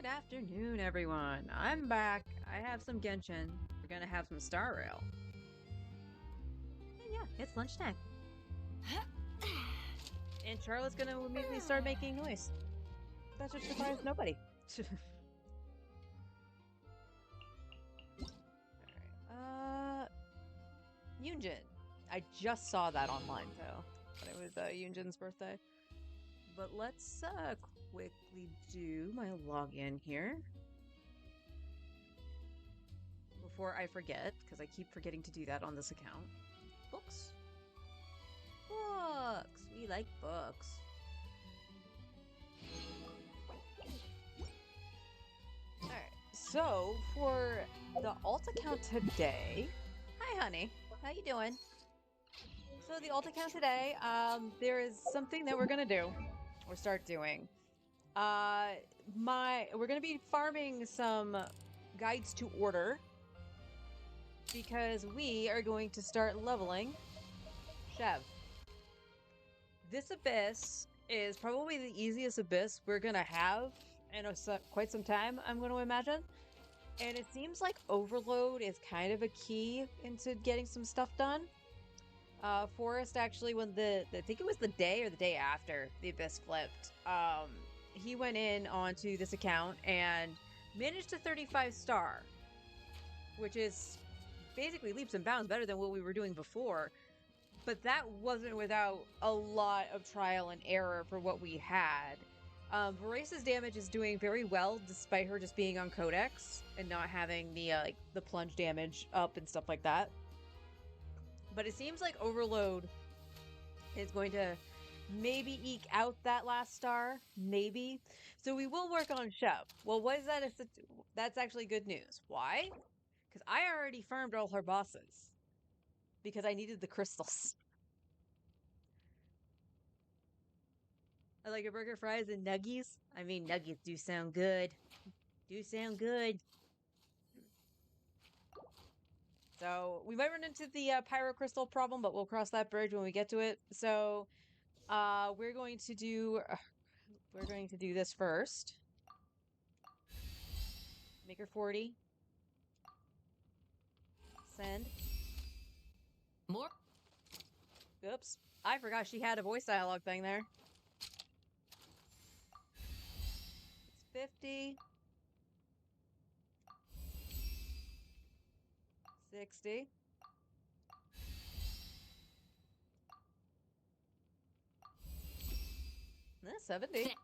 Good afternoon, everyone. I'm back. I have some Genshin. We're gonna have some Star Rail. And yeah, it's lunchtime. And Charlotte's gonna immediately start making noise. That should surprise nobody. Alright, Yunjin. I just saw that online, though. But it was Yunjin's birthday. But let's quickly do my login here. Before I forget, because I keep forgetting to do that on this account. Books. Books! We like books. Alright, so for the alt account today... Hi, honey. How you doing? So the alt account today, there is something that we're gonna do. Or start doing. We're gonna be farming some guides to order. Because we are going to start leveling Chev. This abyss is probably the easiest abyss we're gonna have in quite some time, I'm going to imagine. And it seems like overload is kind of a key into getting some stuff done. Forrest actually, when I think it was the day or the day after the abyss flipped, he went in onto this account and managed a 35 star, which is basically leaps and bounds better than what we were doing before. But that wasn't without a lot of trial and error for what we had. Verace's damage is doing very well despite her just being on Codex and not having the plunge damage up and stuff like that. But it seems like Overload is going to maybe eke out that last star. Maybe. So we will work on Chev. Well, what is that? That's actually good news. Why? Because I already farmed all her bosses. Because I needed the crystals. I like a burger, fries, and nuggies. I mean, nuggies do sound good. So we might run into the pyrocrystal problem, but we'll cross that bridge when we get to it. So we're going to do this first. Make her 40. Send. More. Oops. I forgot she had a voice dialogue thing there. It's 50. 60. That's 70.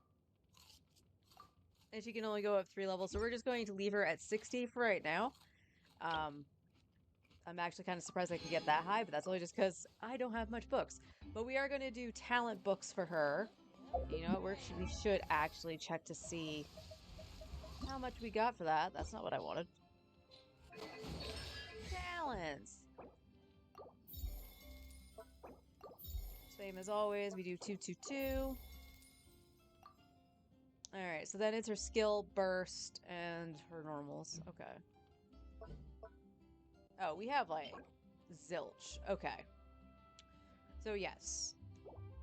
And she can only go up 3 levels, so we're just going to leave her at 60 for right now. I'm actually kind of surprised I could get that high, but that's only just because I don't have much books. But we are going to do talent books for her. You know what? We should actually check to see how much we got for that. That's not what I wanted. Talents! Same as always, we do 222. Alright, so then it's her skill, burst, and her normals. Okay. Oh, we have, like, zilch. Okay. So, yes.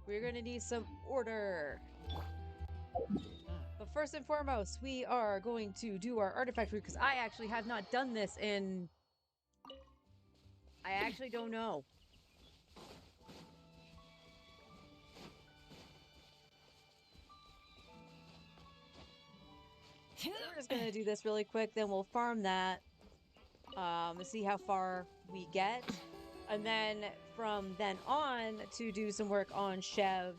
We're gonna need some order. But first and foremost, we are going to do our artifact route, because I actually have not done this in... I actually don't know. So we're just gonna do this really quick, then we'll farm that. See how far we get. And then from then on to do some work on Chev.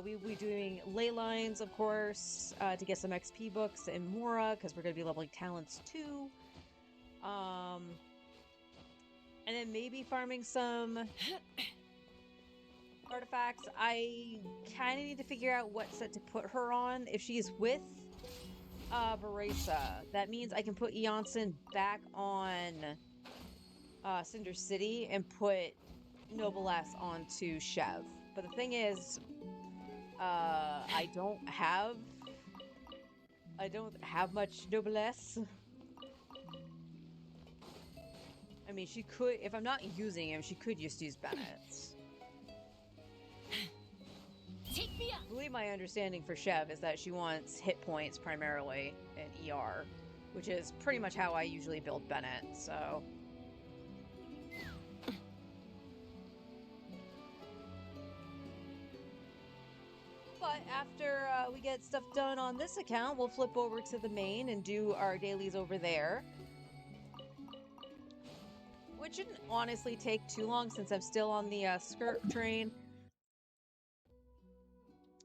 We'll be doing ley lines, of course, to get some XP books and Mora, because we're going to be leveling talents too. And then maybe farming some artifacts. I kind of need to figure out what set to put her on. If she's with Veresa, that means I can put Eonson back on Cinder City and put Noblesse onto Chev. But the thing is, I don't have much noblesse. I mean, she could, if I'm not using him, she could just use Bennett's. Take me up. Believe my understanding for Chev is that she wants hit points primarily in ER, which is pretty much how I usually build Bennett, so... But after we get stuff done on this account, we'll flip over to the main and do our dailies over there. Which shouldn't honestly take too long since I'm still on the skirt train.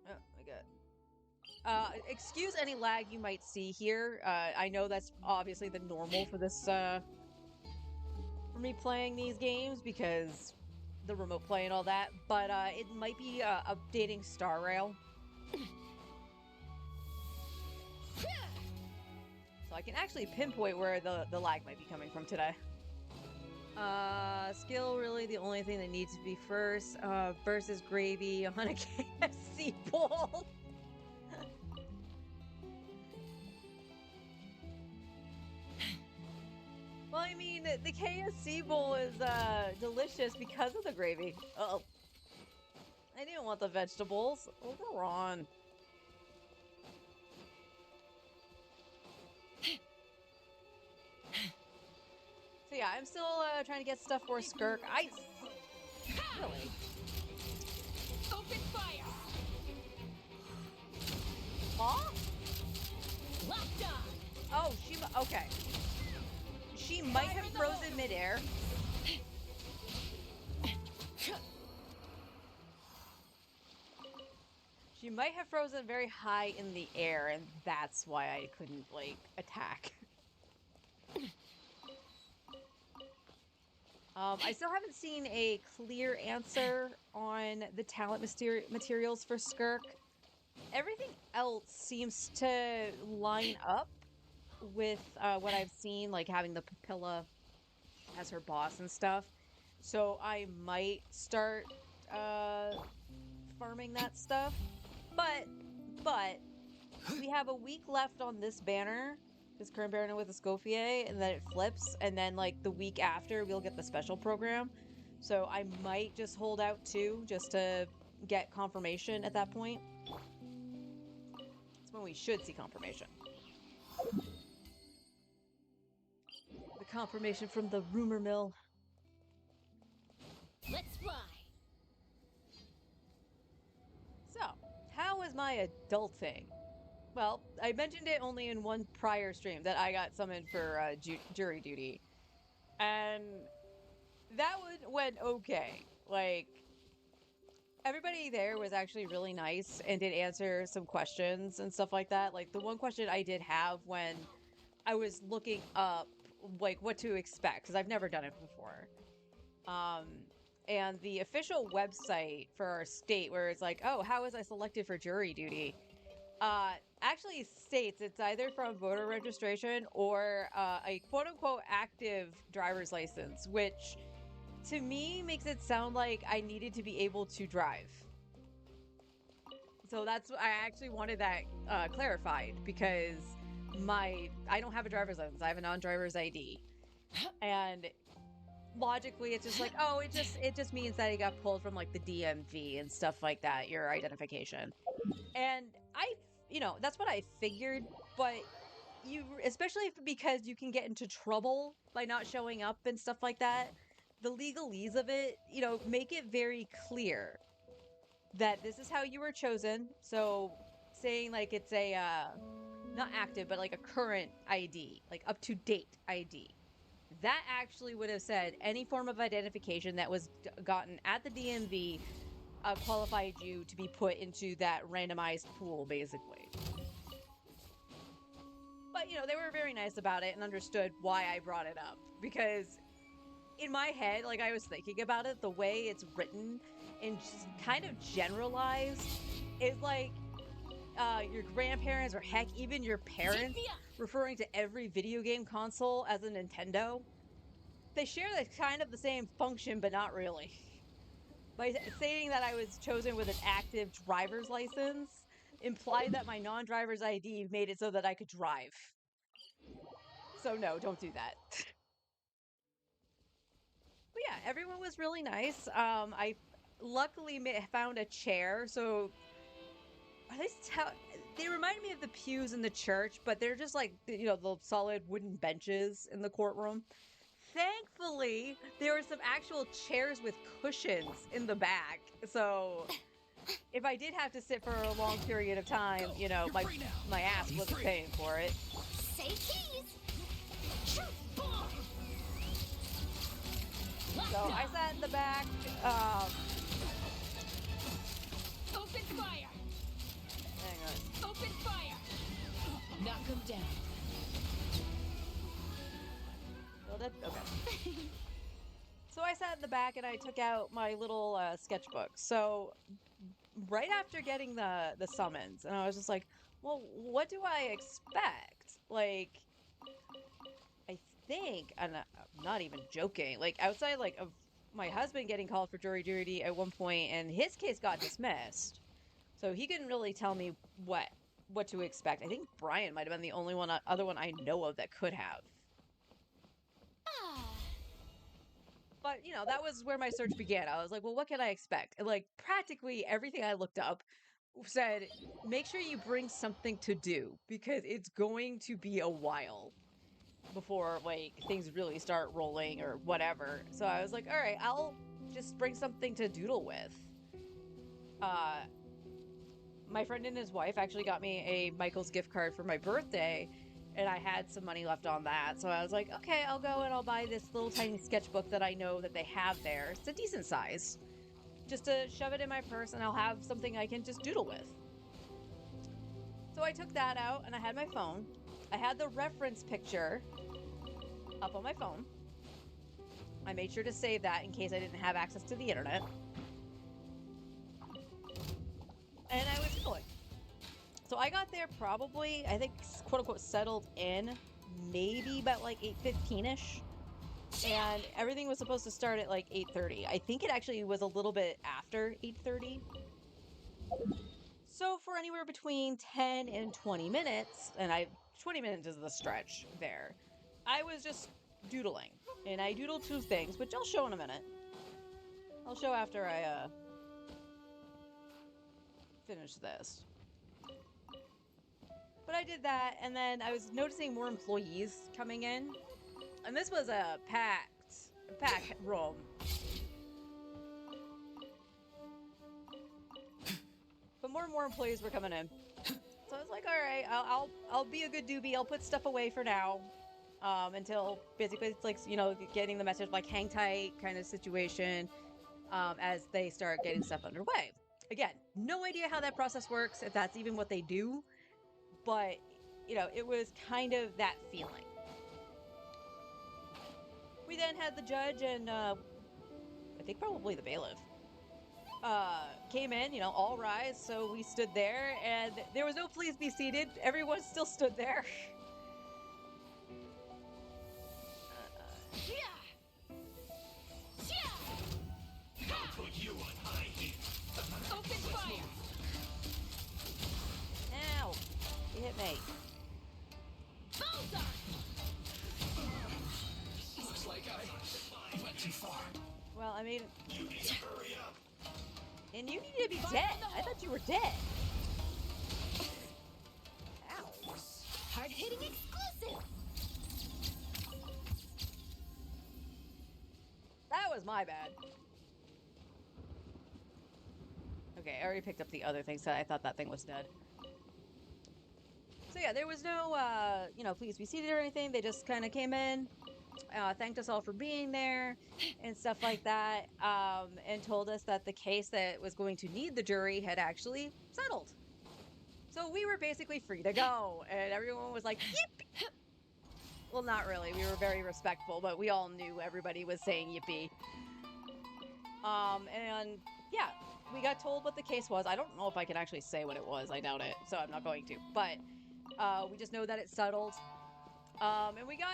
Oh my god. Excuse any lag you might see here. I know that's obviously the normal for this, for me playing these games because the remote play and all that, but it might be updating Star Rail. So I can actually pinpoint where the lag might be coming from today. Skill really the only thing that needs to be first. Versus gravy on a KFC bowl. Well, I mean, the KFC bowl is delicious because of the gravy. Oh, I didn't want the vegetables. Oh, go on. So yeah, I'm still trying to get stuff for Skirk. Really? Open fire! Huh? Locked on! Oh, okay. She might have frozen midair. She might have frozen very high in the air, and that's why I couldn't, like, attack. I still haven't seen a clear answer on the talent materials for Skirk. Everything else seems to line up with what I've seen, like having the Papilla as her boss and stuff. So I might start farming that stuff. But we have a week left on this banner, this current banner with Escoffier, and then it flips, and then like the week after we'll get the special program. So I might just hold out too, just to get confirmation at that point. That's when we should see confirmation. The confirmation from the rumor mill. Let's fly! So, how was my adulting? Well, I mentioned it only in one prior stream that I got summoned for jury duty. And that went okay. Like, everybody there was actually really nice and did answer some questions and stuff like that. Like, the one question I did have when I was looking up, like, what to expect, because I've never done it before. And the official website for our state, where it's like, oh, how was I selected for jury duty? Actually states it's either from voter registration or a quote-unquote active driver's license, which to me makes it sound like I needed to be able to drive. So I actually wanted that clarified, because I don't have a driver's license. I have a non-driver's ID. And logically it's just like, oh, it just means that it got pulled from like the DMV and stuff like that, your identification. And that's what I figured, but especially because you can get into trouble by not showing up and stuff like that, the legalese of it, make it very clear that this is how you were chosen. So saying like it's a, not active, but like a current ID, like up to date ID. That actually would have said any form of identification that was gotten at the DMV qualified you to be put into that randomized pool, basically. But, they were very nice about it and understood why I brought it up. Because in my head, like, I was thinking about it, the way it's written and just kind of generalized is like your grandparents, or heck, even your parents, referring to every video game console as a Nintendo. They share kind of the same function, but not really. By stating that I was chosen with an active driver's license implied that my non-driver's ID made it so that I could drive. So no, don't do that. But yeah, everyone was really nice. I luckily found a chair, so Are they they remind me of the pews in the church, but they're just like, the solid wooden benches in the courtroom. Thankfully, there were some actual chairs with cushions in the back. So if I did have to sit for a long period of time, my ass wasn't paying for it. Say keys. Truth bomb. So I sat in the back. Open fire. Hang on. Open fire. Knock him down. Well, okay. So I sat in the back and I took out my little sketchbook. So right after getting the summons, and I was just like, well, what do I expect? Like, I think, and I'm not even joking, like outside like of my husband getting called for jury duty at one point, and his case got dismissed, so he couldn't really tell me what to expect. I think Brian might have been the only other one I know of that could have. Ah. But that was where my search began. I was like, well, what can I expect? And like practically everything I looked up said, make sure you bring something to do because it's going to be a while before like things really start rolling or whatever. So I was like, all right, I'll just bring something to doodle with. My friend and his wife actually got me a Michael's gift card for my birthday, and I had some money left on that. So I was like, okay, I'll go and I'll buy this little tiny sketchbook that I know that they have there. It's a decent size. Just to shove it in my purse and I'll have something I can just doodle with. So I took that out and I had my phone. I had the reference picture up on my phone. I made sure to save that in case I didn't have access to the internet. And I was doing. So I got there probably, I think, quote unquote, settled in maybe about like 8:15ish. And everything was supposed to start at like 8:30. I think it actually was a little bit after 8:30. So for anywhere between 10 and 20 minutes, and 20 minutes is the stretch there, I was just doodling. And I doodled two things, which I'll show in a minute. I'll show after I finish this. But I did that, and then I was noticing more employees coming in. And this was a packed room. But more and more employees were coming in. So I was like, all right, I'll be a good doobie. I'll put stuff away for now. Until basically it's like, getting the message like hang tight kind of situation as they start getting stuff underway. Again, no idea how that process works, if that's even what they do. But, it was kind of that feeling. We then had the judge and I think probably the bailiff came in, all rise. So we stood there and there was no please be seated. Everyone still stood there. I'll put you on high heat. Open fire. Ow! You hit me. Bullseye. Looks like I went too far. Well, I mean, You need to hurry up. and you need to be dead. I thought you were dead. Ow. Hard hitting exclusive. That was my bad. Okay, I already picked up the other thing, so I thought that thing was dead. So yeah, there was no, please be seated or anything. They just kind of came in, thanked us all for being there and stuff like that, and told us that the case that was going to need the jury had actually settled. So we were basically free to go, and everyone was like, yippee! Well, not really. We were very respectful, but we all knew everybody was saying yippee. And yeah, we got told what the case was. I don't know if I can actually say what it was. I doubt it, so I'm not going to. But we just know that it's settled. And we got,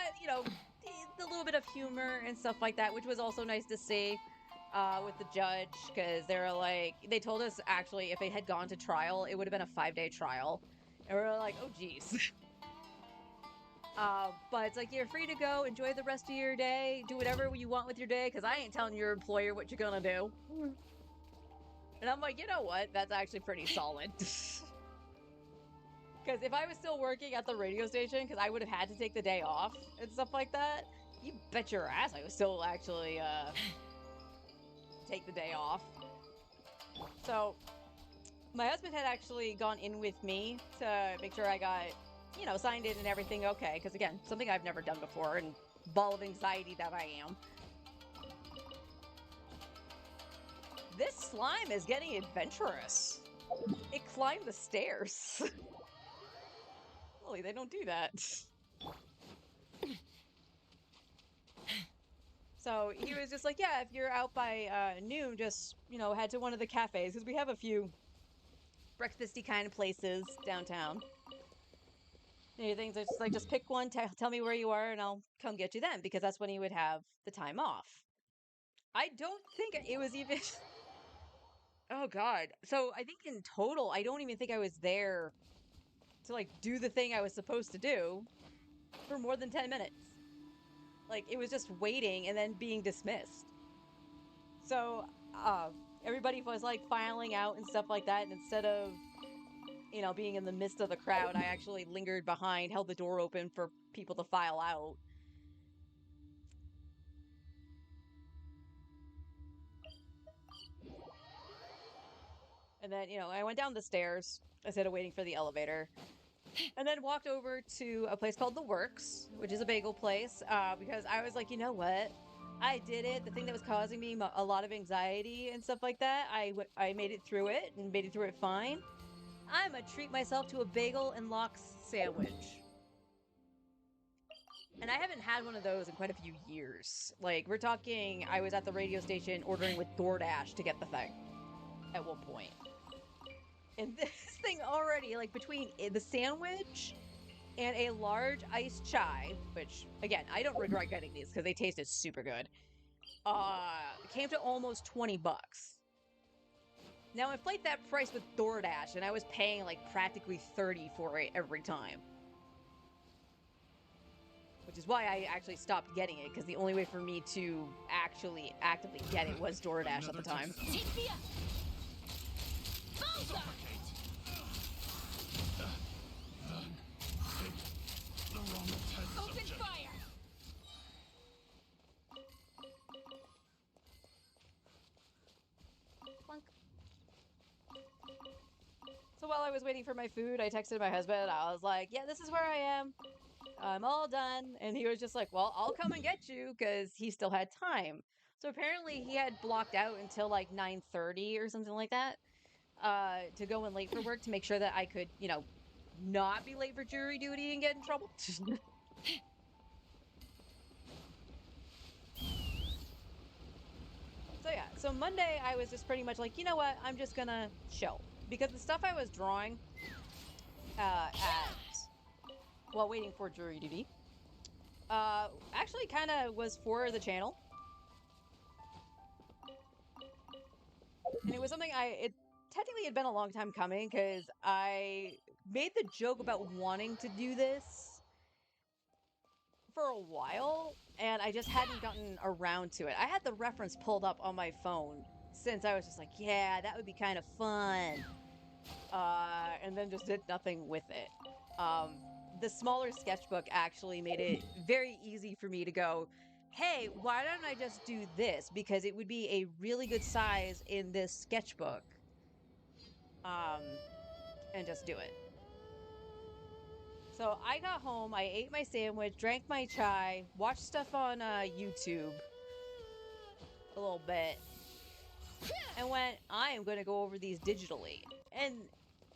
a little bit of humor and stuff like that, which was also nice to see with the judge, because they told us actually if it had gone to trial, it would have been a 5-day trial. And we were like, oh, geez. But it's like, you're free to go, enjoy the rest of your day, do whatever you want with your day, because I ain't telling your employer what you're gonna do. And I'm like, you know what? That's actually pretty solid. Because if I was still working at the radio station, because I would have had to take the day off and stuff like that, you bet your ass I would still actually take the day off. So my husband had actually gone in with me to make sure I got, you know, signed in and everything okay. Because again, something I've never done before, and ball of anxiety that I am. This slime is getting adventurous. It climbed the stairs. Holy, they don't do that. So he was just like, yeah, if you're out by noon, just, you know, head to one of the cafes. Because we have a few breakfasty kind of places downtown. Things are just like, just pick one, tell me where you are, and I'll come get you then. Because that's when he would have the time off. I don't think it was even... Oh, God. So I think in total, I don't even think I was there to, like, do the thing I was supposed to do for more than 10 minutes. Like, it was just waiting and then being dismissed. So, everybody was, like, filing out and stuff like that, and instead of, you know, being in the midst of the crowd, I actually lingered behind, held the door open for people to file out. And then, you know, I went down the stairs instead of waiting for the elevator. And then walked over to a place called The Works, which is a bagel place, because I was like, you know what? I did it. The thing that was causing me a lot of anxiety and stuff like that, I made it through it and made it through it fine. I'm gonna treat myself to a bagel and lox sandwich. And I haven't had one of those in quite a few years. Like, we're talking, I was at the radio station ordering with DoorDash to get the thing at one point. And this thing already, like, between the sandwich and a large iced chai, which, again, I don't regret getting these because they tasted super good, came to almost 20 bucks. Now, inflate that price with DoorDash, and I was paying, like, practically 30 for it every time. Which is why I actually stopped getting it, because the only way for me to actually actively get it was DoorDash at the time. Take me up. Open fire. Clunk. So while I was waiting for my food, I texted my husband. I was like, yeah, this is where I am. I'm all done. And he was just like, well, I'll come and get you, because he still had time. So apparently he had blocked out until like 9:30 or something like that, to go in late for work to make sure that I could, you know, not be late for jury duty and get in trouble. So yeah, so Monday I was just pretty much like, you know what, I'm just gonna chill. Because the stuff I was drawing while waiting for jury duty actually kind of was for the channel. And it was something it technically had been a long time coming, because I made the joke about wanting to do this for a while, and I just hadn't gotten around to it. I had the reference pulled up on my phone since I was just like, yeah, that would be kind of fun. And then just did nothing with it. The smaller sketchbook actually made it very easy for me to go, hey, why don't I just do this? Because it would be a really good size in this sketchbook. And just do it. So I got home, I ate my sandwich, drank my chai, watched stuff on YouTube a little bit, and went, I am going to go over these digitally. And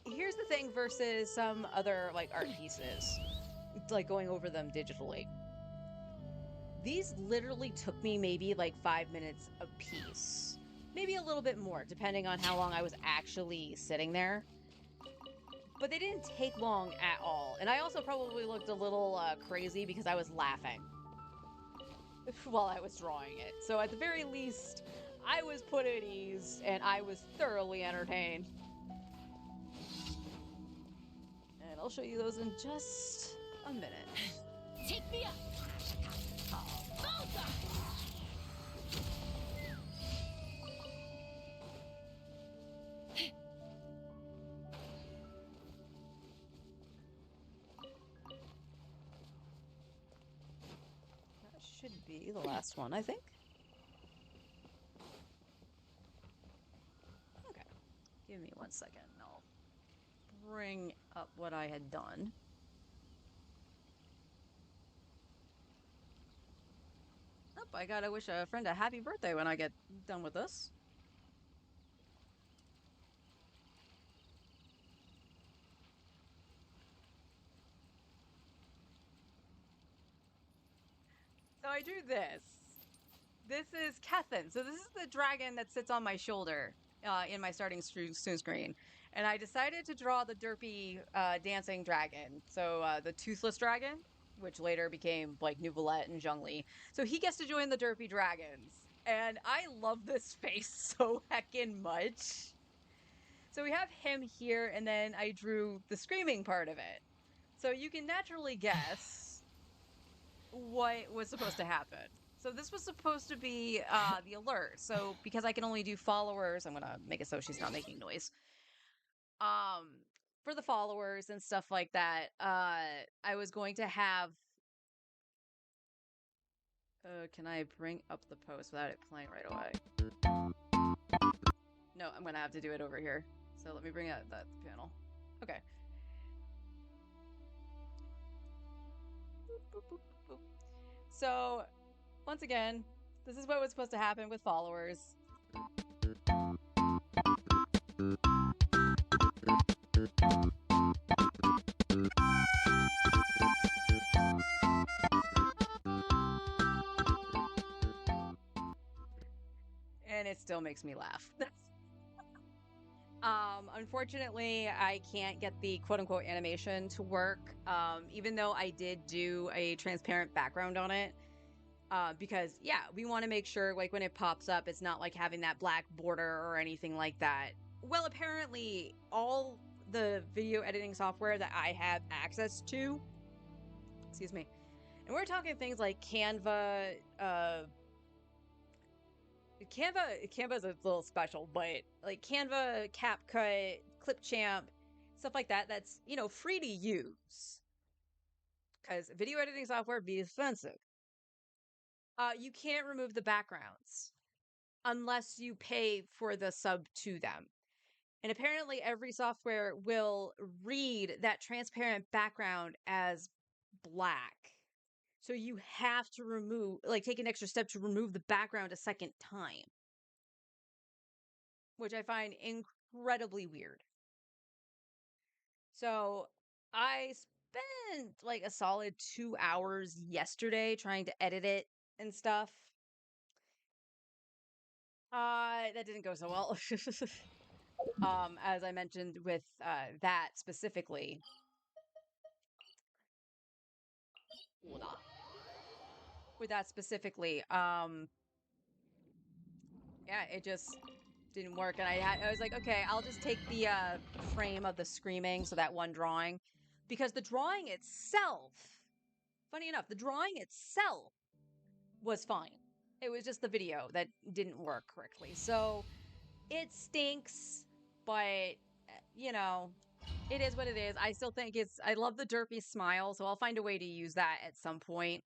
here's the thing versus some other, like, art pieces, like, going over them digitally. These literally took me maybe, like, 5 minutes a piece. Maybe a little bit more, depending on how long I was actually sitting there. But they didn't take long at all. And I also probably looked a little crazy because I was laughing while I was drawing it. So at the very least, I was put at ease and I was thoroughly entertained. And I'll show you those in just a minute. Take me up. be the last one, I think. Okay. Give me 1 second and I'll bring up what I had done. Oh, I gotta wish a friend a happy birthday when I get done with this. So I drew this. This is Kethin. So this is the dragon that sits on my shoulder in my starting screen. And I decided to draw the derpy dancing dragon. So the toothless dragon, which later became like Nuvolette and Zhongli. So he gets to join the derpy dragons. And I love this face so heckin' much. So we have him here, and then I drew the screaming part of it. So you can naturally guess what was supposed to happen. So this was supposed to be the alert. So because I can only do followers, I'm gonna make it so she's not making noise. For the followers and stuff like that, I was going to have. Can I bring up the post without it playing right away? No, I'm gonna have to do it over here. So let me bring out that panel. Okay. Boop, boop, boop, boop. So, once again, this is what was supposed to happen with followers. And it still makes me laugh. Unfortunately, I can't get the quote-unquote animation to work, even though I did do a transparent background on it. Because, yeah, we want to make sure, like, when it pops up, it's not like having that black border or anything like that. Well, apparently, all the video editing software that I have access to, excuse me, and we're talking things like Canva, Canva is a little special, but like Canva, CapCut, Clipchamp, stuff like that, that's, you know, free to use. Because video editing software be expensive. You can't remove the backgrounds unless you pay for the sub to them. And apparently every software will read that transparent background as black. So you have to remove, like, take an extra step to remove the background a second time. Which I find incredibly weird. So I spent like a solid 2 hours yesterday trying to edit it and stuff. That didn't go so well. As I mentioned with that specifically. With that specifically, yeah, it just didn't work, and I was like, okay, I'll just take the frame of the screaming, so that one drawing, because the drawing itself, funny enough, the drawing itself was fine. It was just the video that didn't work correctly. So it stinks, but you know, it is what it is. I still think I love the derpy smile, so I'll find a way to use that at some point.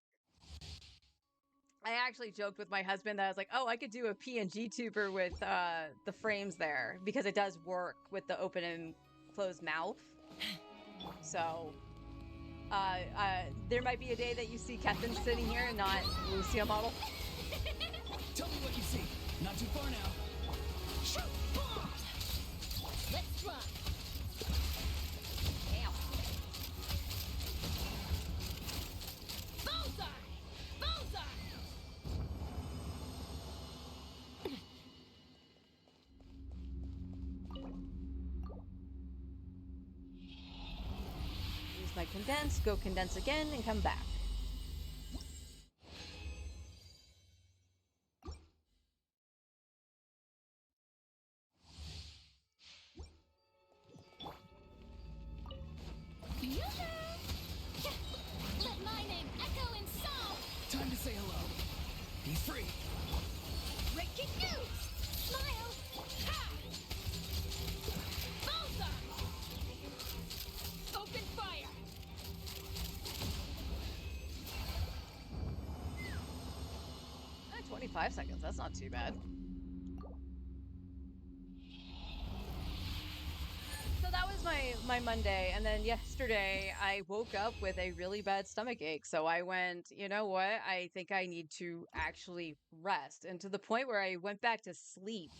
I actually joked with my husband that I was like, oh, I could do a PNG tuber with the frames there, because it does work with the open and closed mouth. So there might be a day that you see Kethin sitting here and not Lucia model. Tell me what you see. Not too far now. Shoot! Let's fly! Ow. Bullseye! Bullseye! Use my condense, go condense again, and come back. Let my name echo in song! Time to say hello. Be free. Breaking news! Smile! Ha! Bullseye! Open fire! 5 seconds. That's not too bad. So that was my Monday, and then yesterday I woke up with a really bad stomach ache. So I went, you know what? I think I need to actually rest, and to the point where I went back to sleep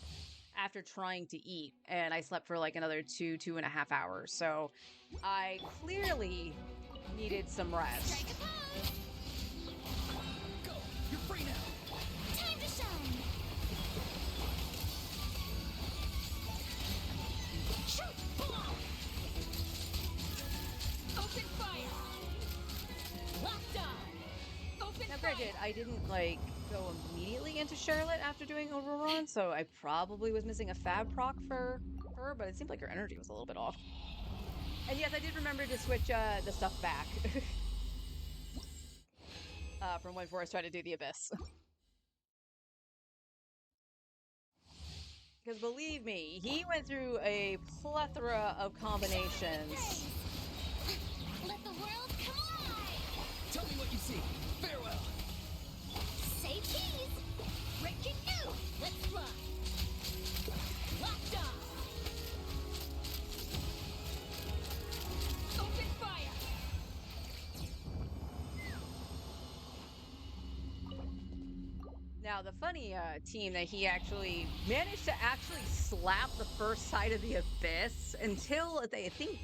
after trying to eat, and I slept for like another 2.5 hours. So I clearly needed some rest. Strike a pose. Go! You're free now! Time to shine. Shoot! Bomb. Open fire. Locked on. Open Now, fire. granted, I didn't like go immediately into Charlotte after doing Overrun, so I probably was missing a fab proc for her, but it seemed like her energy was a little bit off. And yes, I did remember to switch the stuff back from when Forrest tried to do the Abyss. Because believe me, he went through a plethora of combinations. Let the world come alive. Tell me what you see. Farewell! Say cheese. Break your new. Let's fly. Locked on. Open fire. Now, the funny team that he actually managed to actually slap the first side of the Abyss until I think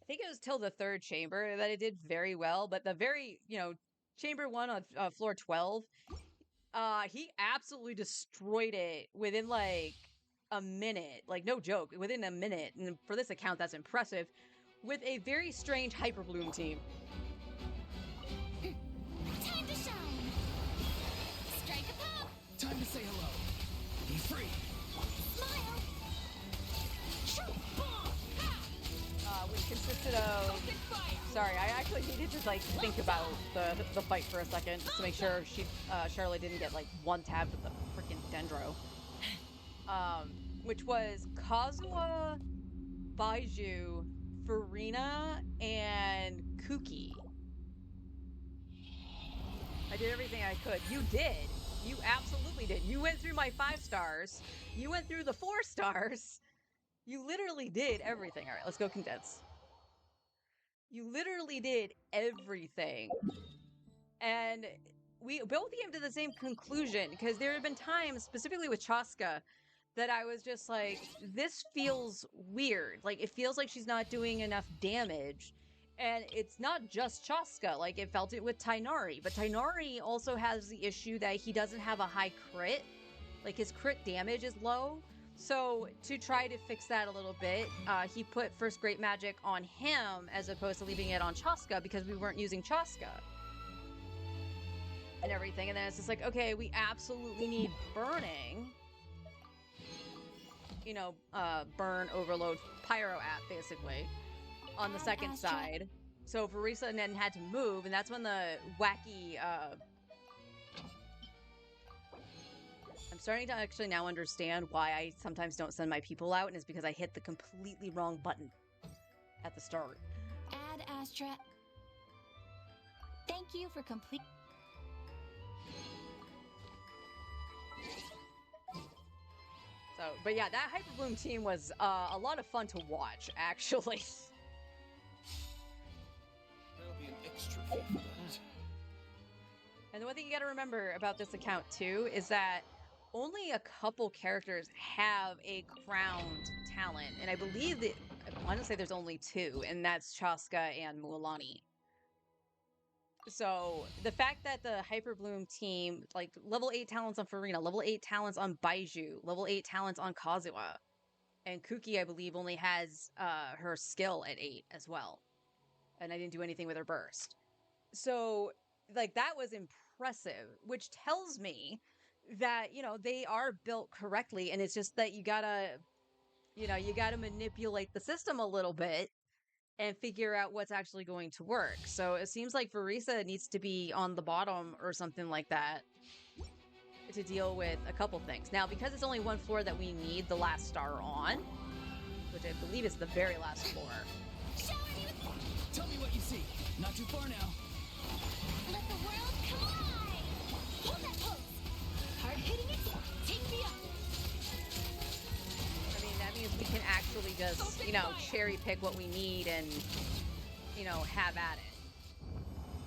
it was till the third chamber that it did very well. But the very, chamber 1 on floor 12, he absolutely destroyed it within like a minute. Like, no joke, within a minute. And for this account, that's impressive. With a very strange Hyper Bloom team. Time to shine. Strike a pop. Time to say hello. Be free. Smile. Shoot. Bomb. Ha. Which consisted of... Open fire. Sorry, I actually needed to like think about the fight for a second just to make sure Charlotte didn't get like one tab with the freaking Dendro. Which was Kazuha, Baiju, Farina, and Kuki. I did everything I could. You did. You absolutely did. You went through my 5 stars. You went through the 4 stars. You literally did everything. All right, let's go condense. You literally did everything. And we both came to the same conclusion, because there have been times, specifically with Chaska, that I was just like, this feels weird. Like, it feels like she's not doing enough damage. And it's not just Chaska. Like, it felt it with Tainari. But Tainari also has the issue that he doesn't have a high crit. Like, his crit damage is low. So, to try to fix that a little bit, he put First Great Magic on him as opposed to leaving it on Chaska, because we weren't using Chaska. And everything. And then it's just like, okay, we absolutely need burning. Burn, overload, pyro app, basically, on the second side. So Verisa then had to move, and that's when the wacky, I'm starting to actually now understand why I sometimes don't send my people out, and it's because I hit the completely wrong button at the start. Add Astra. Thank you for complete. So, but yeah, that Hyper Bloom team was a lot of fun to watch, actually. There'll be an extra fee for that. And the one thing you gotta remember about this account, too, is that only a couple characters have a crowned talent. And I believe that, I want to say there's only 2, and that's Chaska and Mualani. So, the fact that the Hyper Bloom team, like, level 8 talents on Farina, level 8 talents on Baiju, level 8 talents on Kazuha, and Kuki, I believe, only has her skill at 8 as well. And I didn't do anything with her burst. So, like, that was impressive, which tells me that, they are built correctly, and it's just that you gotta manipulate the system a little bit and figure out what's actually going to work. So it seems like Verisa needs to be on the bottom or something like that to deal with a couple things. Now, because it's only one floor that we need the last star on, which I believe is the very last floor. Tell me what you see. Not too far now. Let the world come alive. Hold that pose. Start hitting it. Take me up. I mean, that means we can actually just, you know, cherry pick what we need and, you know, have at it.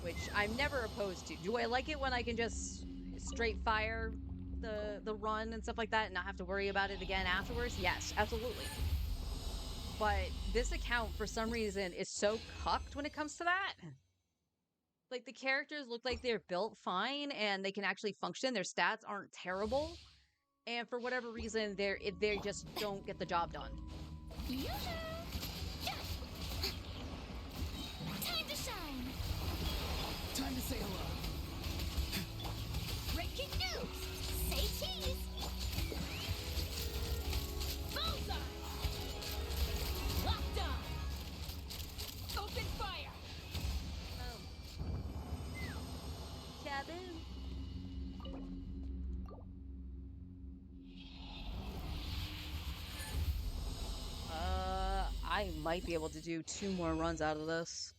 Which I'm never opposed to. Do I like it when I can just straight fire the run and stuff like that and not have to worry about it again afterwards? Yes, absolutely. But this account, for some reason, is so cucked when it comes to that. Like, the characters look like they're built fine and they can actually function. Their stats aren't terrible. And for whatever reason, they just don't get the job done. Yoo-hoo! Time to shine. Time to say hello. Breaking news. Say cheese. Bullseye. Locked on. Open fire. Cabin. I might be able to do 2 more runs out of this.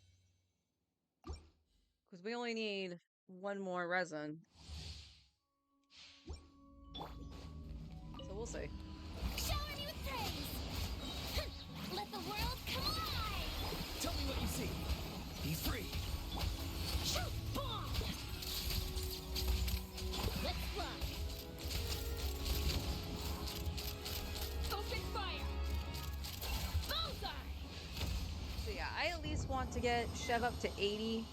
Because we only need 1 more resin. So we'll see. Shower me with praise. Let the world come alive. Tell me what you see. Be free. Shoot bomb. Let's fly. Open fire. Bullseye. So yeah, I at least want to get Chev up to 80.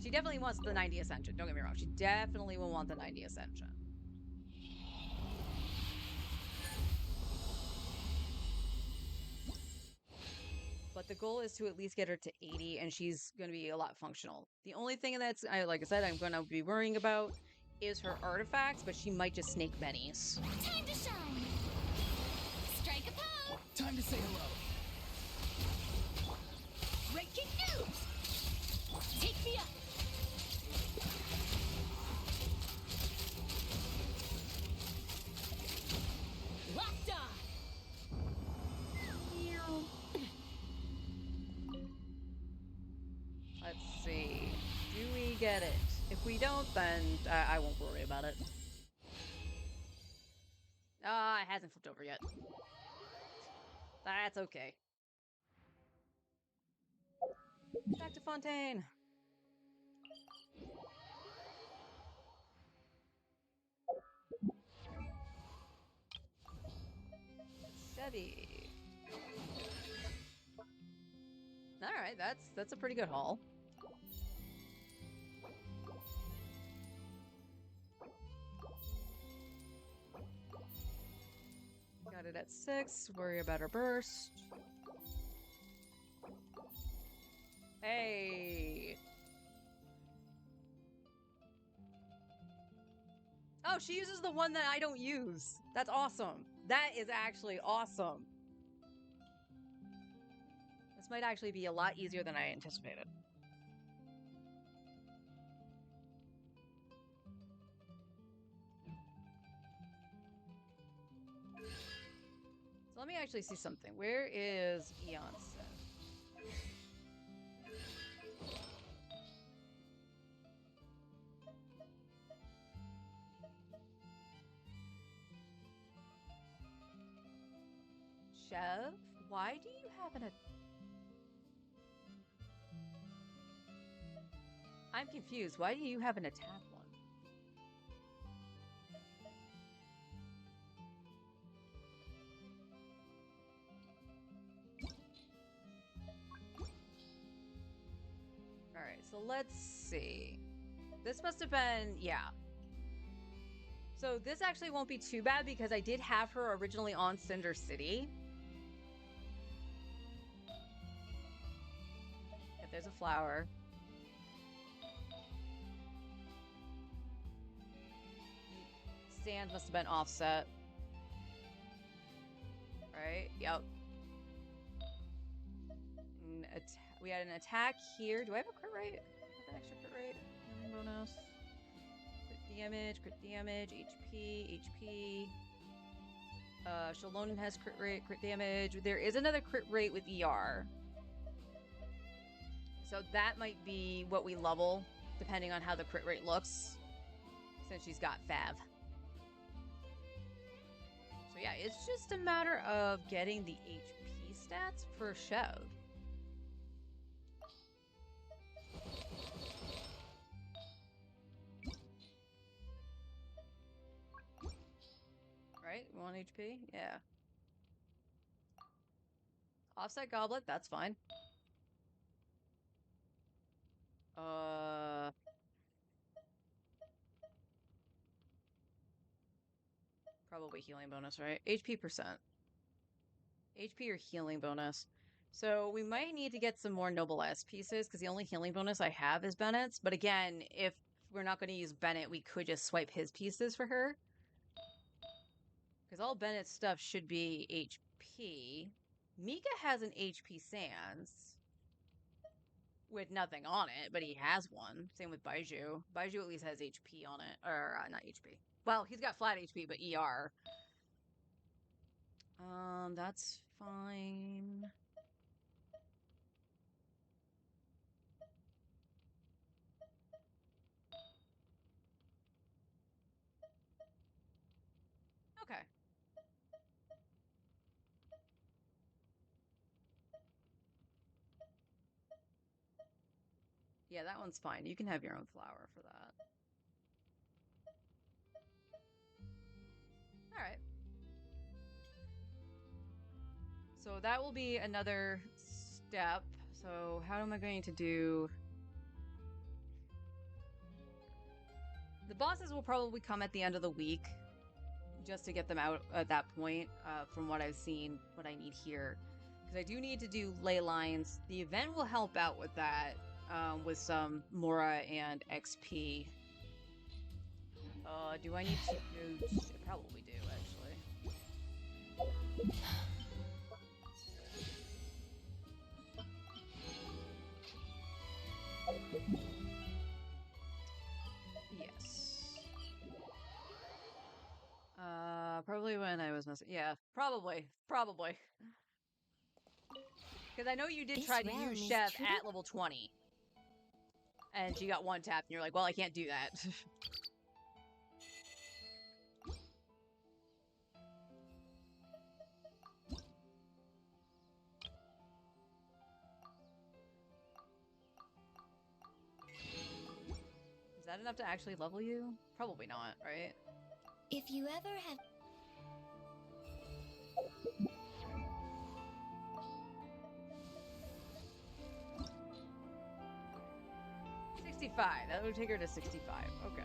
She definitely wants the 90 Ascension. Don't get me wrong. She definitely will want the 90 Ascension. But the goal is to at least get her to 80, and she's going to be a lot functional. The only thing that's, like I said, I'm going to be worrying about is her artifacts, but she might just snake bennies. Time to shine. Strike a pose. Time to say hello. Breaking news. Take me up. Locked on. Let's see. Do we get it? If we don't, then I won't worry about it. It hasn't flipped over yet. That's okay. Back to Fontaine. Chevy. All right, that's a pretty good haul. Got it at 6. Worry about her burst. Hey. Oh, she uses the one that I don't use. That's awesome. That is actually awesome. This might actually be a lot easier than I anticipated. So let me actually see something. Where is Eonson? Chev, why do you have an... I'm confused. Why do you have an attack one? Alright, so let's see. This must have been... yeah. So this actually won't be too bad because I did have her originally on Cinder City. If there's a flower. Sand must have been offset. Right? Yep. We had an attack here. Do I have a crit rate? Have an extra crit rate? Bonus. Crit damage, HP, HP. Shalonen has crit rate, crit damage. There is another crit rate with ER. So that might be what we level, depending on how the crit rate looks. Since she's got Fav. So yeah, it's just a matter of getting the HP stats for Chev. Right? 1 HP? Yeah. Offset goblet, that's fine. Probably healing bonus, right? HP percent. HP or healing bonus. So we might need to get some more Noble S pieces because the only healing bonus I have is Bennett's. But again, if we're not going to use Bennett, we could just swipe his pieces for her. Because all Bennett's stuff should be HP. Mika has an HP Sans with nothing on it, but he has one. Same with Baiju. Baiju at least has HP on it. Or, not HP. Well, he's got flat HP, but ER. That's fine. Okay. Yeah, that one's fine. You can have your own flower for that. All right. So that will be another step. So how am I going to do... The bosses will probably come at the end of the week, just to get them out at that point, from what I've seen, what I need here. Because I do need to do ley lines. The event will help out with that, with some Mora and XP. Do I need to go... I probably do, actually. Yes. Probably when I was messing. Yeah, probably. Because I know you did try to use Chev at level 20. And she got one tap, and you're like, well, I can't do that. Is that enough to actually level you? Probably not, right? If you ever have... $65. That would take her to 65. Okay.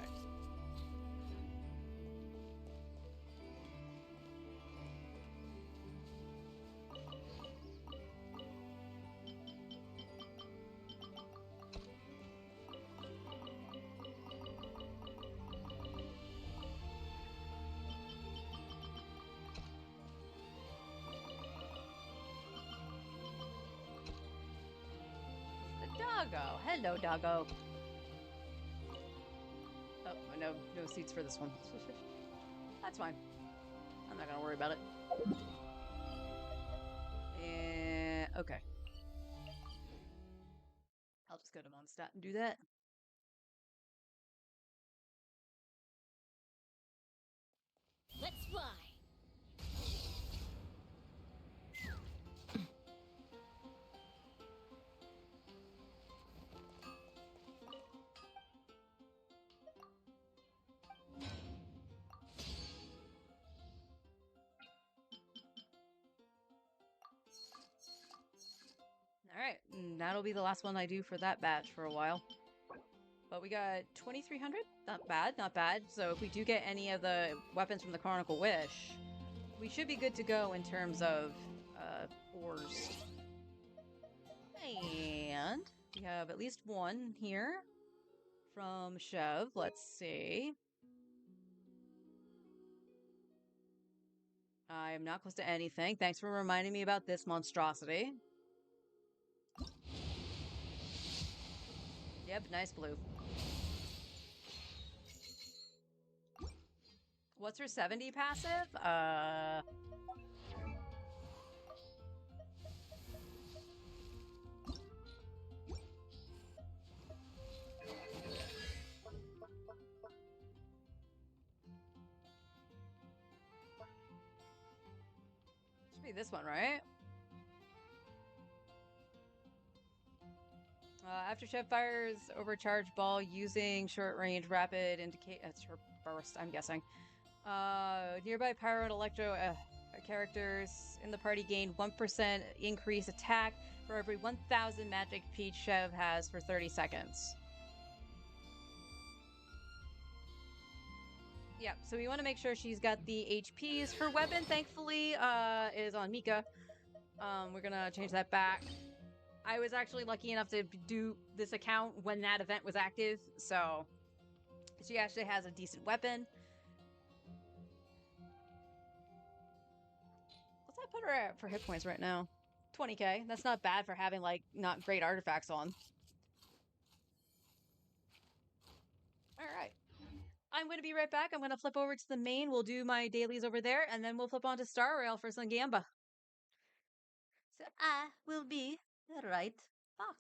The doggo. Hello, doggo. Oh, no seats for this one. That's fine. I'm not gonna worry about it. Okay. I'll just go to Mondstadt and do that. Let's fly! Alright, that'll be the last one I do for that batch for a while. But we got 2,300? Not bad, not bad. So if we do get any of the weapons from the Chronicle Wish, we should be good to go in terms of ores. And we have at least one here from Chev. Let's see. I'm not close to anything. Thanks for reminding me about this monstrosity. Yep, nice blue. What's her 70 passive? Be this one, right? After Chef fires overcharged ball using short range rapid indicate short burst, I'm guessing. Nearby pyro and electro characters in the party gain 1% increase attack for every 1,000 magic Peach Chev has for 30 seconds. Yep, so we want to make sure she's got the HPs. Her weapon, thankfully, is on Mika. We're gonna change that back. I was actually lucky enough to do this account when that event was active, so she actually has a decent weapon. What's that put her at for hit points right now? 20k. That's not bad for having, like, not great artifacts on. Alright. I'm going to be right back. I'm going to flip over to the main. We'll do my dailies over there, and then we'll flip on to Star Rail for some Gamba. So I will be right back.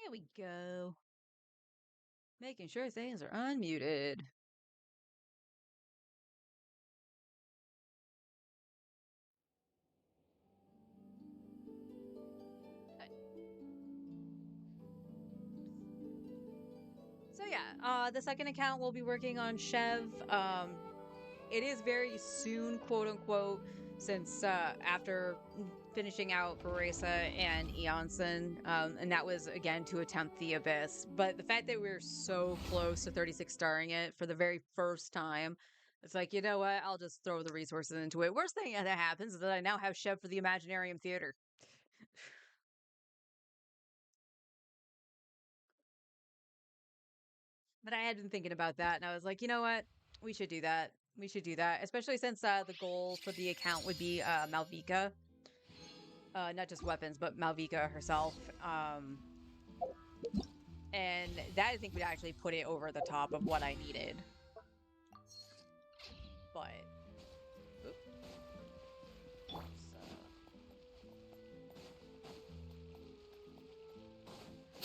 There we go. Making sure things are unmuted. So yeah, the second account we'll be working on Chev. It is very soon, quote unquote, since after finishing out Baresa and Eonson, and that was again to attempt the Abyss. But the fact that we are so close to 36 starring it for the very first time, it's like, you know what? I'll just throw the resources into it. Worst thing that happens is that I now have Chev for the Imaginarium Theater. But I had been thinking about that, and I was like, you know what? We should do that. We should do that, especially since the goal for the account would be Malvika. Not just weapons, but Malvika herself. And that, I think, would actually put it over the top of what I needed. But...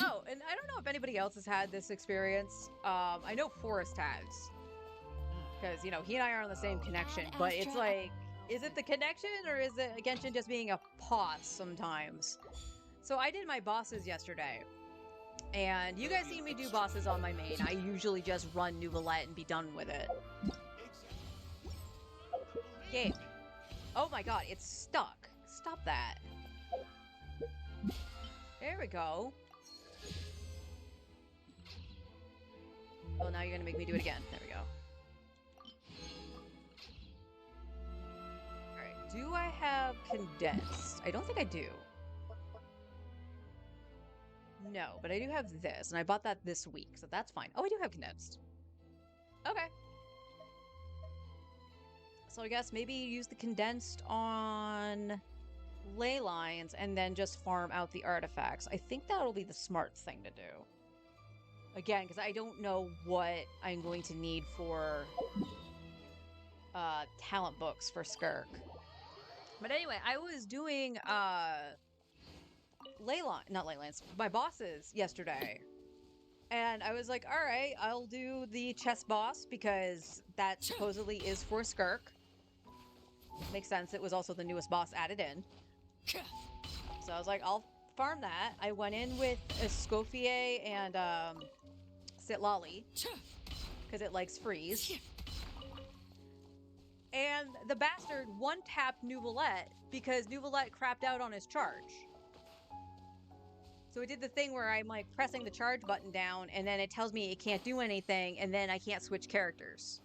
Oh, and I don't know if anybody else has had this experience. I know Forrest has. Because, you know, he and I are on the same connection. But it's like, is it the connection or is it Genshin just being a pause sometimes? So I did my bosses yesterday. And you guys see me do bosses on my main. I usually just run Nouvellette and be done with it. Game. Oh my god, it's stuck. Stop that. There we go. Oh, now you're gonna make me do it again. There we go. Alright, do I have condensed? I don't think I do. No, but I do have this, and I bought that this week, so that's fine. Oh, I do have condensed. Okay. So I guess maybe use the condensed on ley lines and then just farm out the artifacts. I think that'll be the smart thing to do. Again, because I don't know what I'm going to need for talent books for Skirk. But anyway, I was doing not ley lines, my bosses yesterday. And I was like, all right, I'll do the chess boss because that supposedly is for Skirk. Makes sense. It was also the newest boss added in. So I was like, I'll farm that. I went in with Escoffier and Sitlali because it likes freeze. And the bastard one-tapped Nouvelette because Nouvelette crapped out on his charge. So it did the thing where I'm like pressing the charge button down and then it tells me it can't do anything and then I can't switch characters.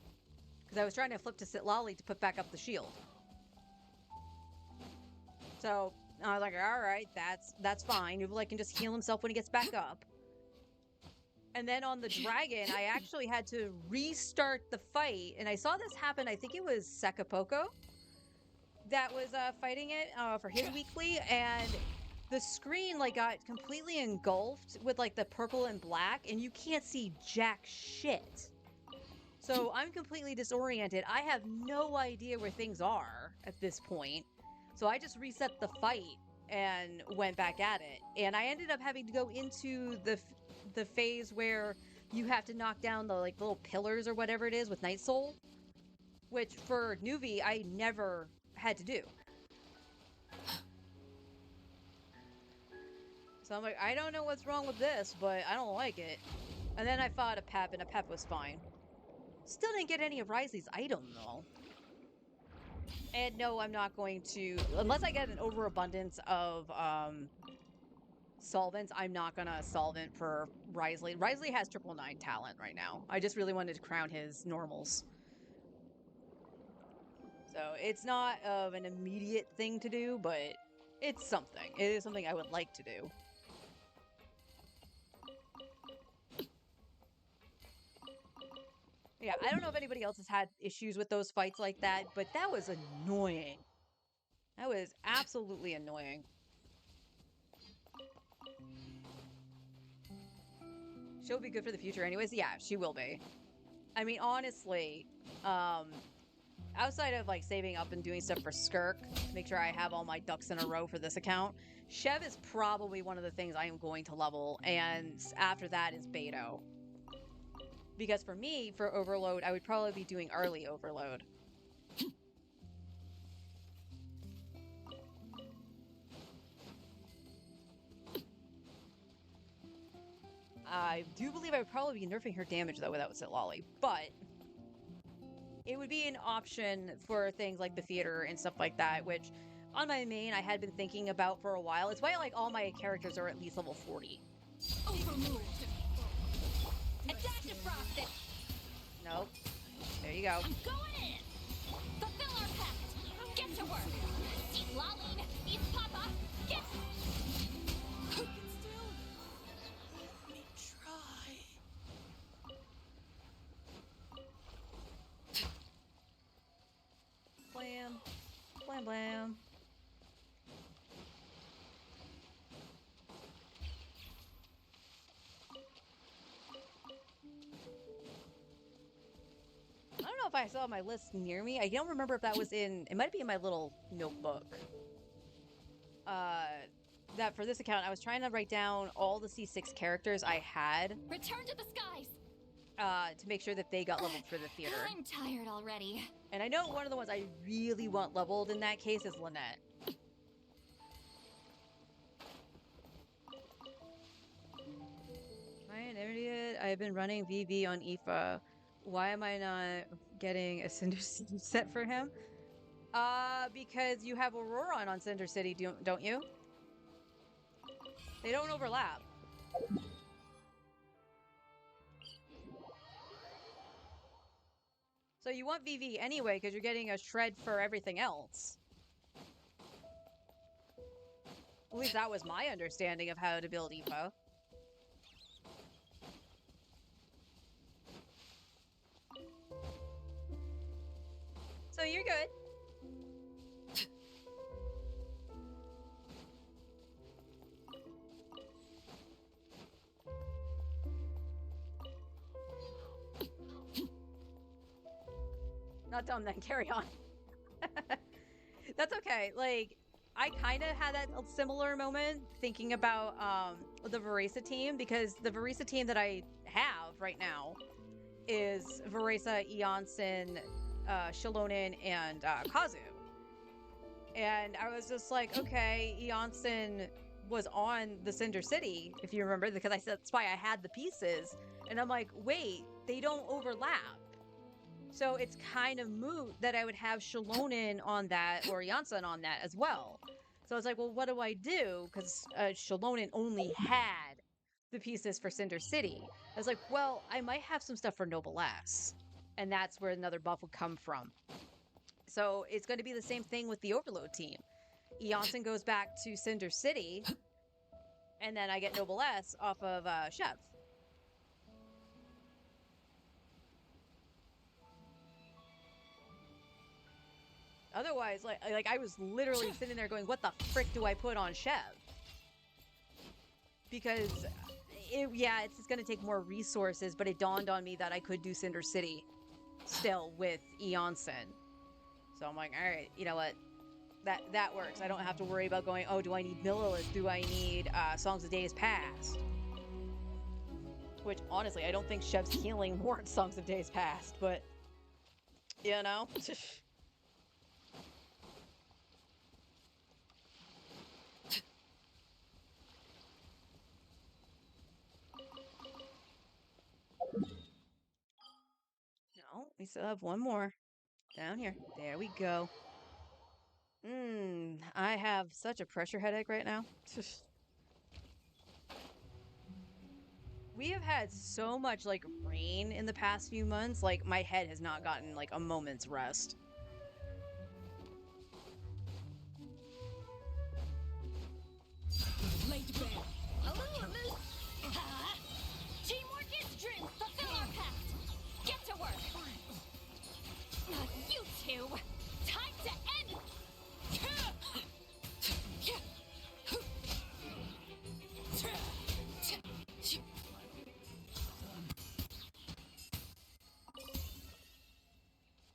Because I was trying to flip to Sitlali to put back up the shield. So I was like, all right, that's fine. Nouvelette can just heal himself when he gets back up. And then on the dragon, I actually had to restart the fight. And I saw this happen, I think it was Sekapoko that was fighting it for his weekly. And the screen like got completely engulfed with like the purple and black. And you can't see jack shit. So I'm completely disoriented. I have no idea where things are at this point. So I just reset the fight and went back at it. And I ended up having to go into the phase where you have to knock down the like little pillars or whatever it is with Night Soul, which for Nuvi I never had to do. So I'm like, I don't know what's wrong with this, but I don't like it. And then I fought a Pep, and a Pep was fine. Still didn't get any of Risley's item though. And no, I'm not going to, unless I get an overabundance of solvents, I'm not gonna solvent for Risley. Risley has 999 talent right now. I just really wanted to crown his normals. So it's not of an immediate thing to do, but it's something. It is something I would like to do. Yeah, I don't know if anybody else has had issues with those fights like that, but that was annoying. That was absolutely annoying. She'll be good for the future anyways. Yeah, she will be. I mean, honestly, outside of like saving up and doing stuff for Skirk to make sure I have all my ducks in a row for this account, Chev is probably one of the things I am going to level, and after that is Beto. Because for me, for Overload, I would probably be doing early Overload. I do believe I would probably be nerfing her damage, though, without Sitlali. But it would be an option for things like the theater and stuff like that, which on my main I had been thinking about for a while. It's why like all my characters are at least level 40. Overruled. Attack defrosted. Nope. There you go. I'm going in. Fulfill our pact. Get to work. Eat Laline. Eat Papa. Get. I can still. Let me try. Blam. Blam blam. I don't know if I saw my list near me. I don't remember if that was in... It might be in my little notebook. That for this account, I was trying to write down all the C6 characters I had. Return to the skies. To make sure that they got leveled for the theater. I'm tired already. And I know one of the ones I really want leveled in that case is Lynette. Am I an idiot? I've been running VV on IFA. Why am I not getting a Cinder City set for him? Because you have Aurora on Cinder City, don't you? They don't overlap. So you want VV anyway, because you're getting a shred for everything else. At least that was my understanding of how to build Evo. So you're good. Not dumb then, carry on. That's okay. Like, I kind of had that similar moment thinking about the Veresa team, because the Veresa team that I have right now is Veresa, Eonson, Shilonen, and Kazu. And I was just like, okay, Eonson was on the Cinder City, if you remember, because I said that's why I had the pieces. And I'm like, wait, they don't overlap. So it's kind of moot that I would have Shilonen on that or Eonson on that as well. So I was like, well, what do I do? Because Shilonen only had the pieces for Cinder City. I was like, well, I might have some stuff for Noblesse. And that's where another buff would come from. So it's going to be the same thing with the Overload team. Eonson goes back to Cinder City, and then I get Noblesse off of Chev. Otherwise, like I was literally sitting there going, what the frick do I put on Chev? Because, it's just going to take more resources, but it dawned on me that I could do Cinder City still with Eonson. So I'm like, all right, you know what? That works. I don't have to worry about going, oh, do I need Millilith? Do I need Songs of Days Past? Which, honestly, I don't think Chev's healing warrants Songs of Days Past, but, you know? No, we still have one more. Down here. There we go. I have such a pressure headache right now. We have had so much, like, rain in the past few months, like, my head has not gotten, like, a moment's rest. Laid to bed. Teamwork is strength. Fulfill our pact. Get to work. You two. Time to end.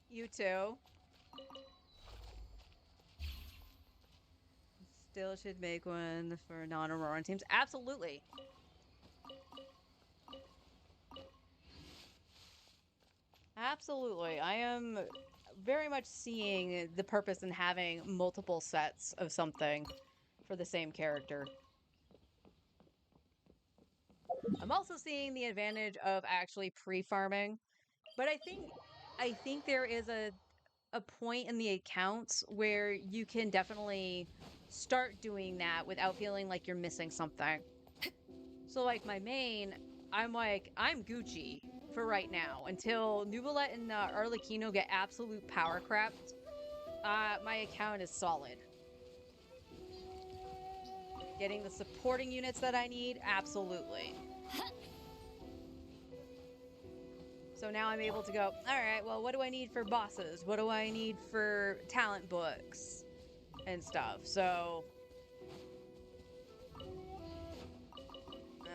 You too. Still should make one for non-Auroran teams. Absolutely. Absolutely. I am very much seeing the purpose in having multiple sets of something for the same character. I'm also seeing the advantage of actually pre-farming, but I think there is a point in the accounts where you can definitely start doing that without feeling like you're missing something. So like my main, I'm Gucci for right now until Nuvolet and Arlecchino get absolute power crept. My account is solid. Getting the supporting units that I need, absolutely. So now I'm able to go, all right, well, what do I need for bosses? What do I need for talent books and stuff? So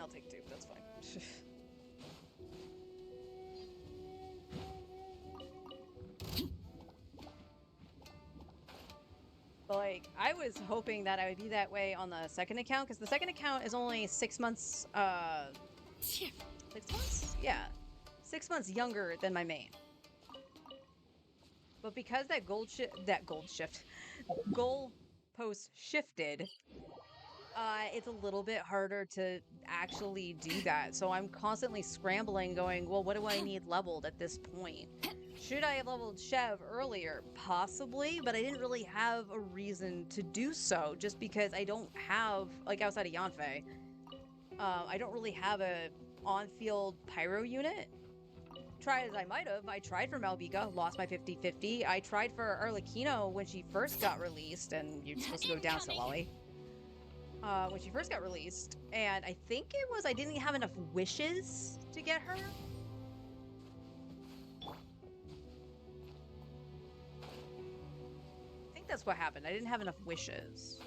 I'll take two, that's fine. But like, I was hoping that I would be that way on the second account, because the second account is only 6 months, 6 months? Yeah. 6 months younger than my main. But because that goal post shifted, it's a little bit harder to actually do that. So I'm constantly scrambling going, well, what do I need leveled at this point? Should I have leveled Chev earlier? Possibly, but I didn't really have a reason to do so, just because I don't have, like outside of Yanfei, I don't really have a on-field pyro unit. Try as I might have, I tried for Malbiga, lost my 50-50. I tried for Arlecchino when she first got released, and you're supposed to go down so Lolly. When she first got released, and I think it was I didn't have enough wishes to get her. I think that's what happened. I didn't have enough wishes.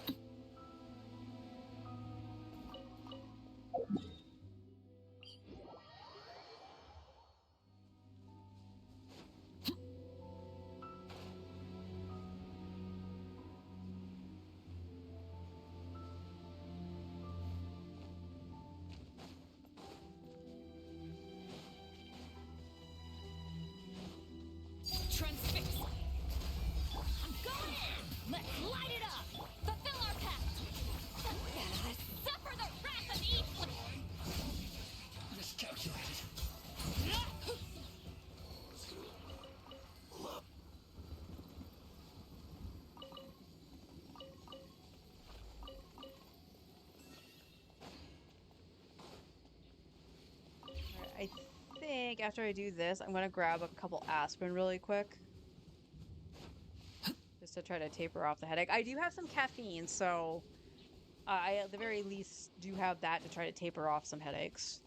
Transfix. I'm going in. Let's light it up. Fulfill our pact. Suffer the wrath of evil. Miscalculated. I think after I do this, I'm gonna grab a couple aspirin really quick. Just to try to taper off the headache. I do have some caffeine, so I at the very least do have that to try to taper off some headaches.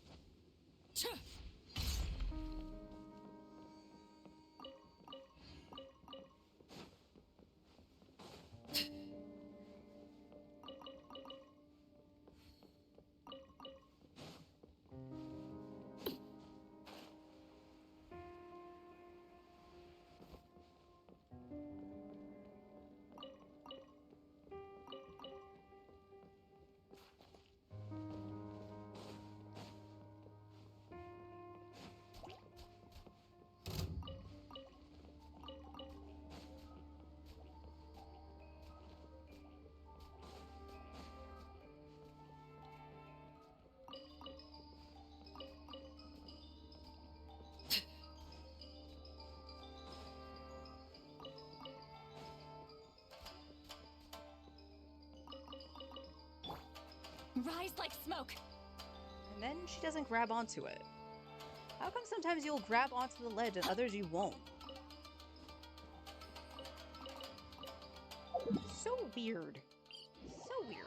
Rise like smoke. And then she doesn't grab onto it. How come sometimes you'll grab onto the ledge and others you won't? So weird. So weird.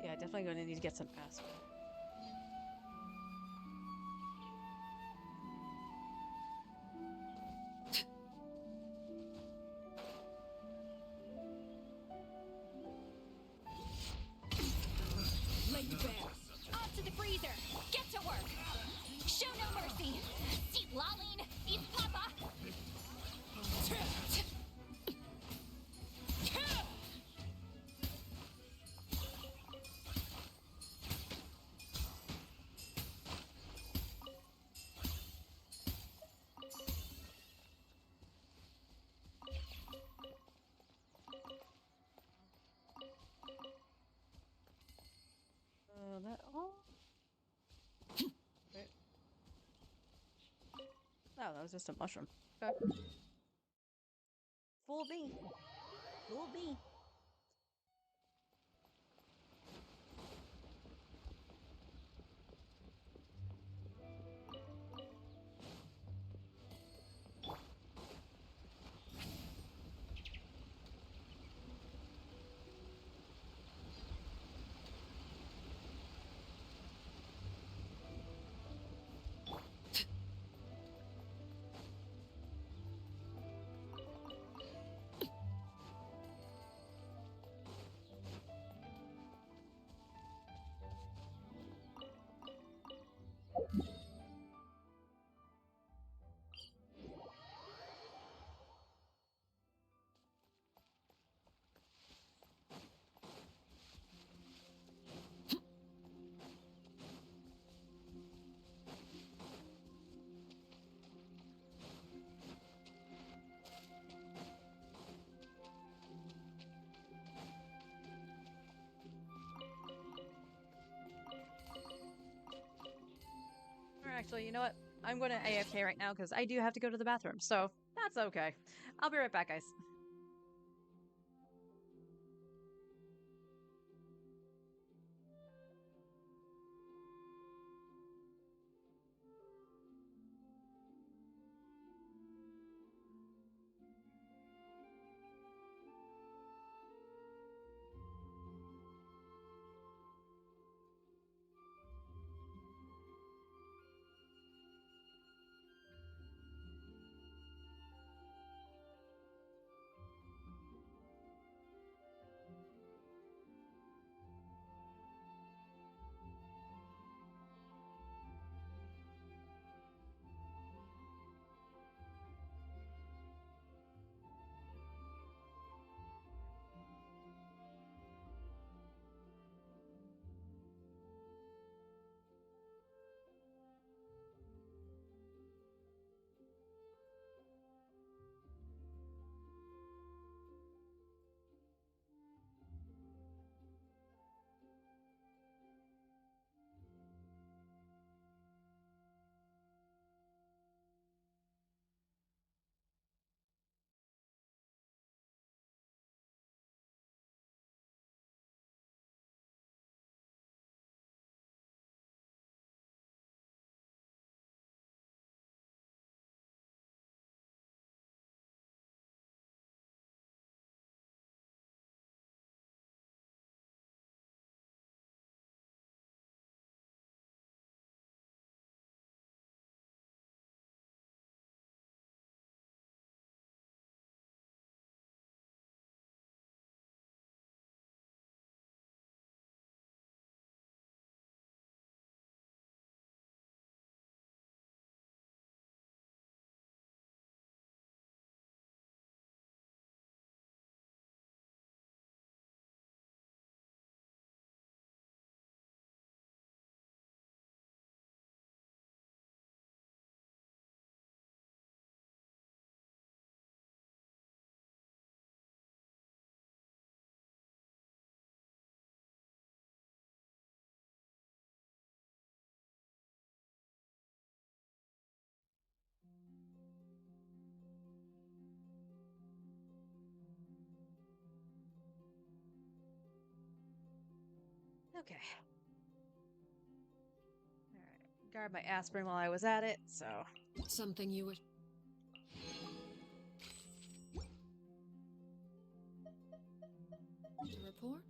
Yeah, definitely going to need to get some aspirin. Lay you bare. Off to the freezer. Get to work. Show no mercy. See Laline. Eat Papa. that was just a mushroom. Okay. Fool me. Fool me. Or actually, you know what? I'm going to AFK right now because I do have to go to the bathroom, so that's okay. I'll be right back, guys. Okay. Alright. Guard my aspirin while I was at it, so. Something you would. To report?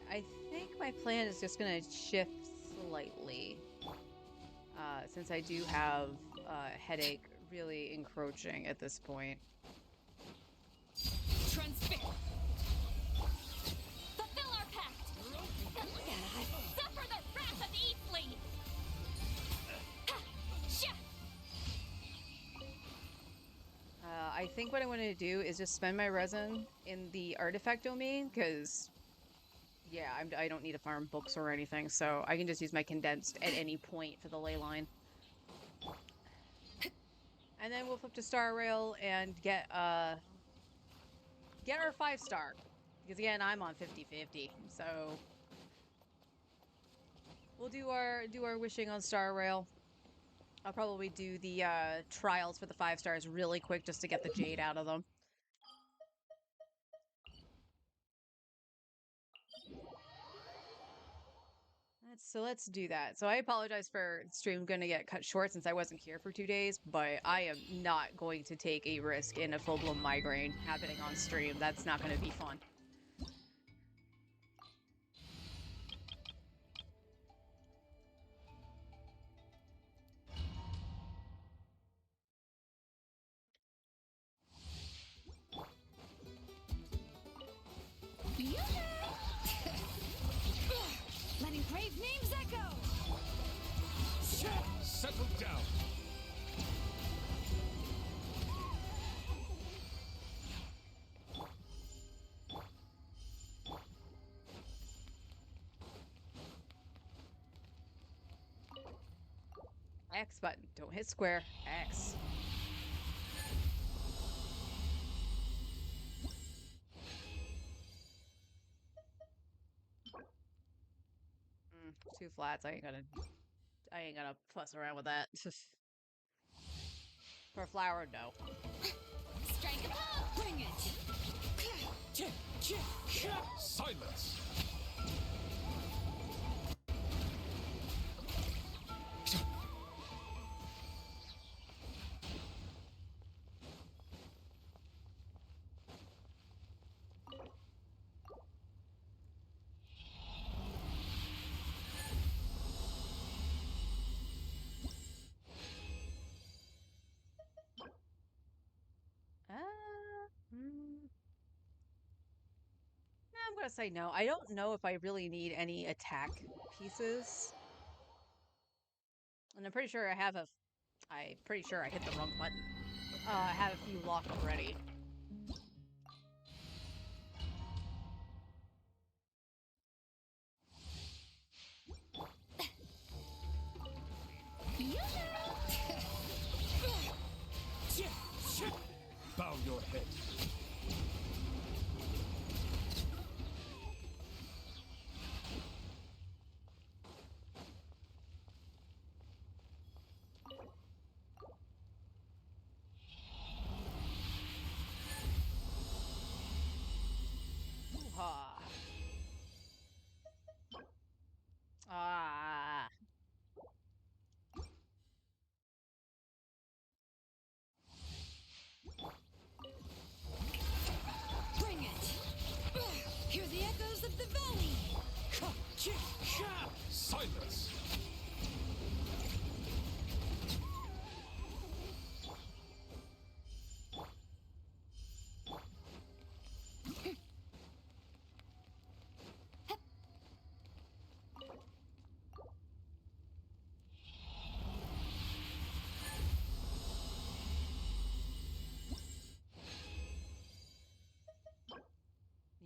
I think my plan is just gonna shift slightly. Since I do have headache really encroaching at this point. Transfix. Fulfill our pact. Suffer the wrath of Eathley. I think what I want to do is just spend my resin in the artifact domain, because, yeah, I don't need to farm books or anything, so I can just use my condensed at any point for the ley line. And then we'll flip to Star Rail and get our 5-star. Because again, I'm on 50-50, so we'll do our wishing on Star Rail. I'll probably do the trials for the 5 stars really quick just to get the jade out of them. So let's do that. So I apologize for stream going to get cut short since I wasn't here for 2 days, but I am not going to take a risk in a full-blown migraine happening on stream. That's not going to be fun. Let engraved names echo. Settle down. X button. Don't hit square. X. Two flats. I ain't gonna fuss around with that. For flower, no. Strike a pop. Bring it. Silence. I'm gonna say no. I don't know if I really need any attack pieces. And I'm pretty sure I hit the wrong button. I have a few locked already. Bow your head. Hoo-ha. Ah. Bring it. Hear the echoes of the valley. Silence.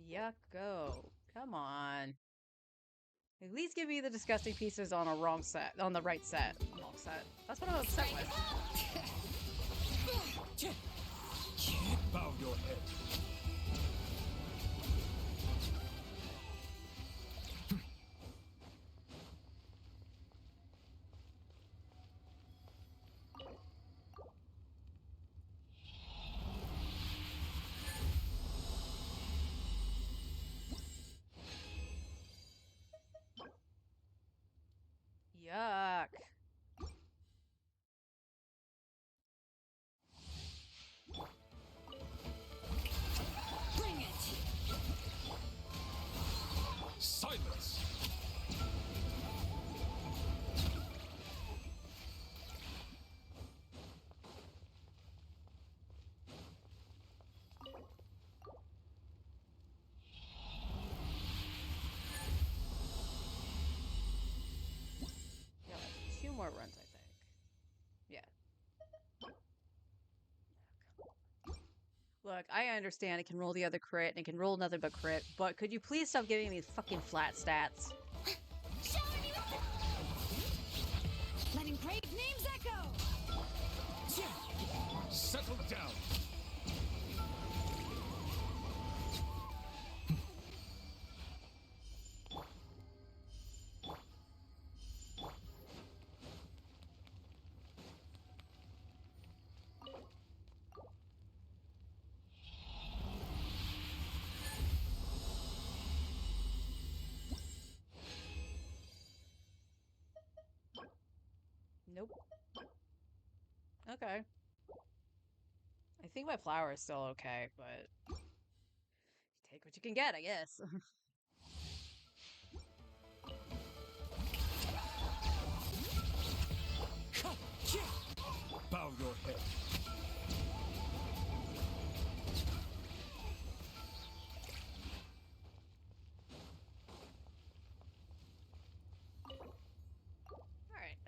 Yucko. Come on. At least give me the disgusting pieces on a wrong set. On the right set. Wrong set. That's what I'm upset with. Bow your head. Yuck. Look, I understand it can roll the other crit and it can roll nothing but crit, but could you please stop giving me fucking flat stats? Showing you letting brave names echo. Settle down. Nope. Okay. I think my flower is still okay, but take what you can get, I guess. Bow your head. Alright.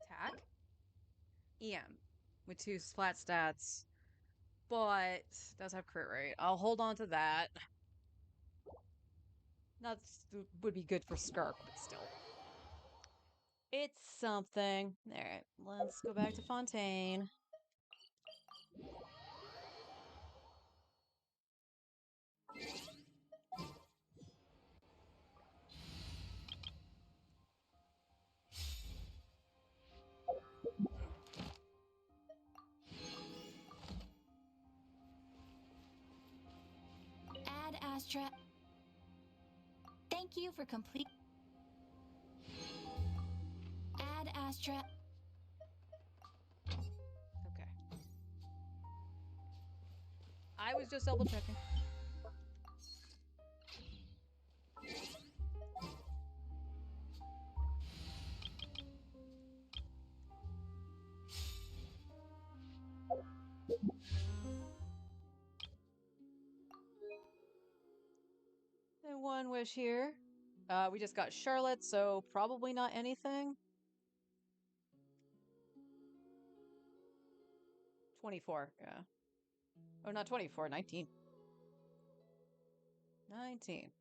Attack. EM. With 2 flat stats. But does have crit rate. I'll hold on to that. That would be good for Skirk, but still. It's something. Alright, let's go back to Fontaine. Ad Astra. Thank you for complete. Ad Astra. Okay. I was just double checking. And one wish here. We just got Charlotte, so probably not anything. 24, yeah. Oh, not 24, 19. 19.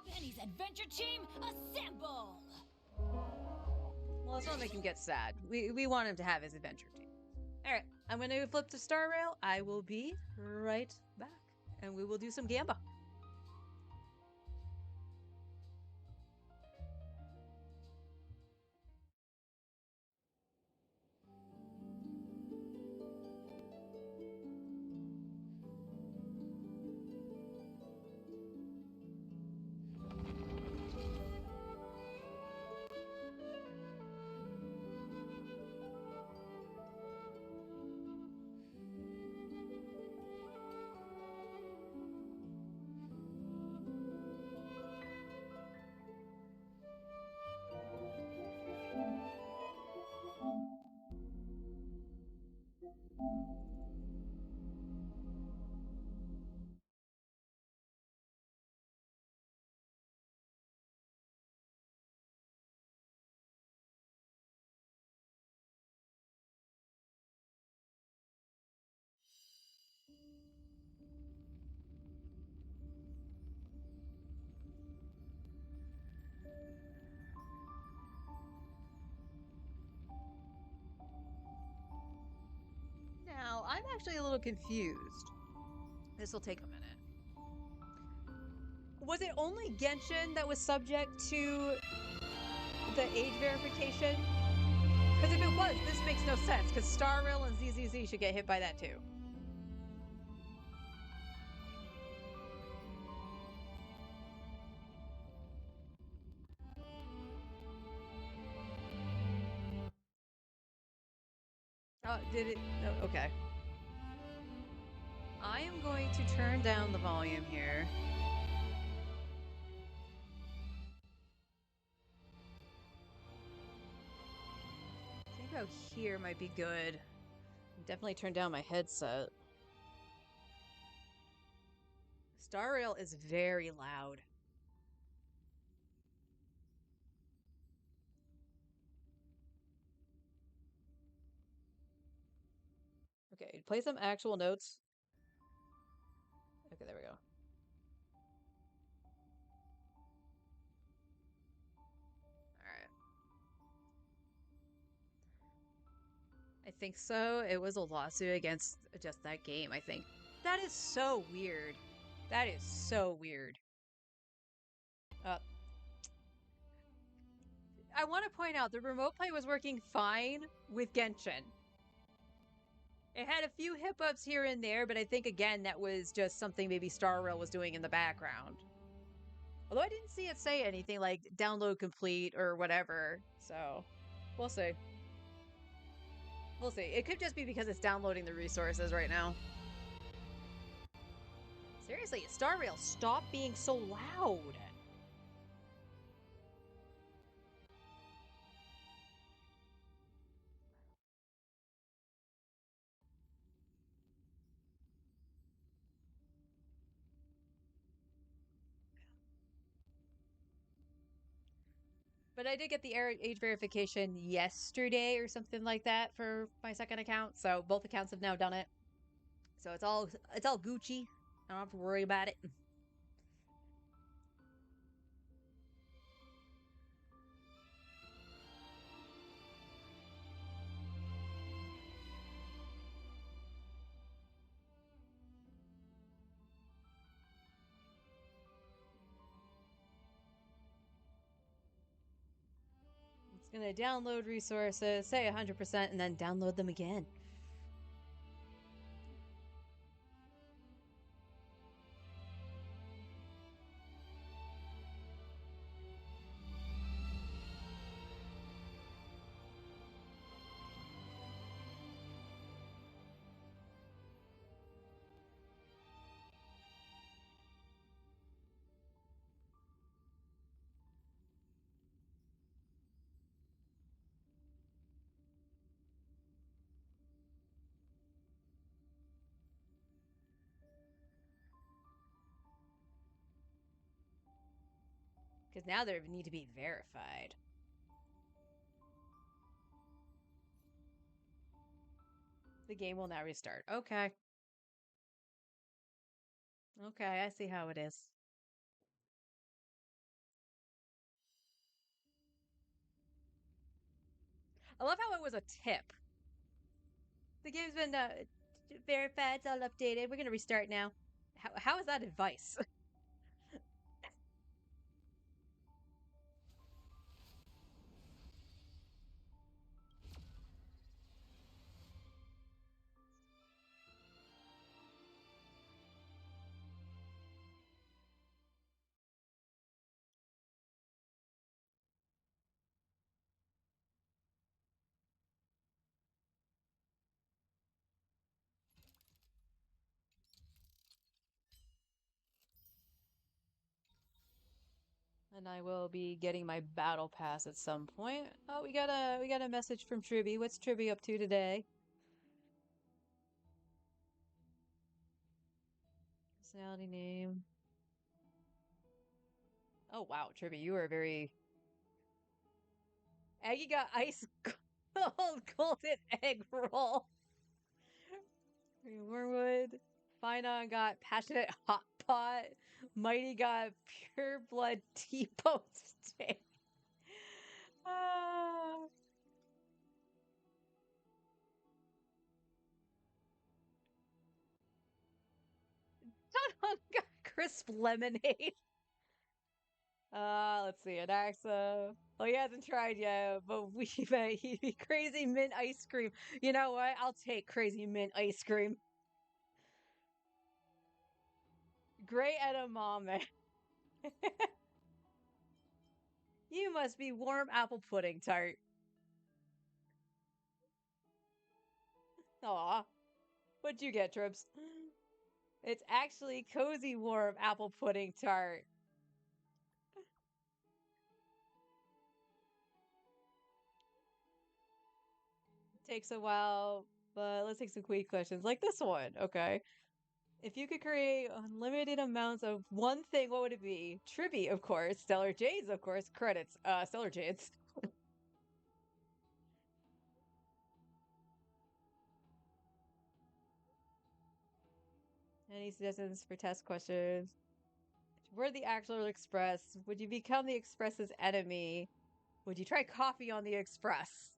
Penny's adventure team, assemble! Well, let's not make him get sad. We want him to have his adventure team. Alright, I'm gonna flip to Star Rail. I will be right back. And we will do some Gamba. Now, I'm actually a little confused. This will take a minute. Was it only Genshin that was subject to the age verification? Because if it was, this makes no sense, because Star Rail and ZZZ should get hit by that too. Oh, did it? No, okay. I am going to turn down the volume here. I think about here might be good. Definitely turn down my headset. Star Rail is very loud. Okay, play some actual notes. Okay, there we go. Alright. I think so. It was a lawsuit against just that game, I think. That is so weird. That is so weird. Uh, I want to point out the remote play was working fine with Genshin. It had a few hip ups here and there, but I think again that was just something maybe Star Rail was doing in the background. Although I didn't see it say anything like download complete or whatever, so we'll see. We'll see. It could just be because it's downloading the resources right now. Seriously, Star Rail, stop being so loud. But I did get the age verification yesterday or something like that for my second account. So both accounts have now done it. So it's all Gucci. I don't have to worry about it. It's gonna download resources, say 100%, and then download them again. Because now they need to be verified. The game will now restart. Okay. Okay, I see how it is. I love how it was a tip. The game's been verified, it's all updated. We're gonna restart now. How is that advice? And I will be getting my battle pass at some point. Oh, we got a message from Tribby. What's Tribby up to today? Personality name. Oh wow, Tribby, you are very Aggie got ice cold golden egg roll. Wormwood. Finon got passionate hot pot. Mighty got pure blood T-bone steak. Ah. Don got crisp lemonade. Let's see. Adaxa. Well, he hasn't tried yet, but we bet he'd be crazy mint ice cream. You know what? I'll take crazy mint ice cream. Great edamame. You must be warm apple pudding tart. Aw. What'd you get, Trips? It's actually cozy warm apple pudding tart. Takes a while. But let's take some quick questions like this one. Okay. If you could create unlimited amounts of one thing, what would it be? Tribby, of course. Stellar Jades, of course. Credits. Stellar Jades. Any suggestions for test questions? Were the actual Express? Would you become the Express's enemy? Would you try coffee on the Express?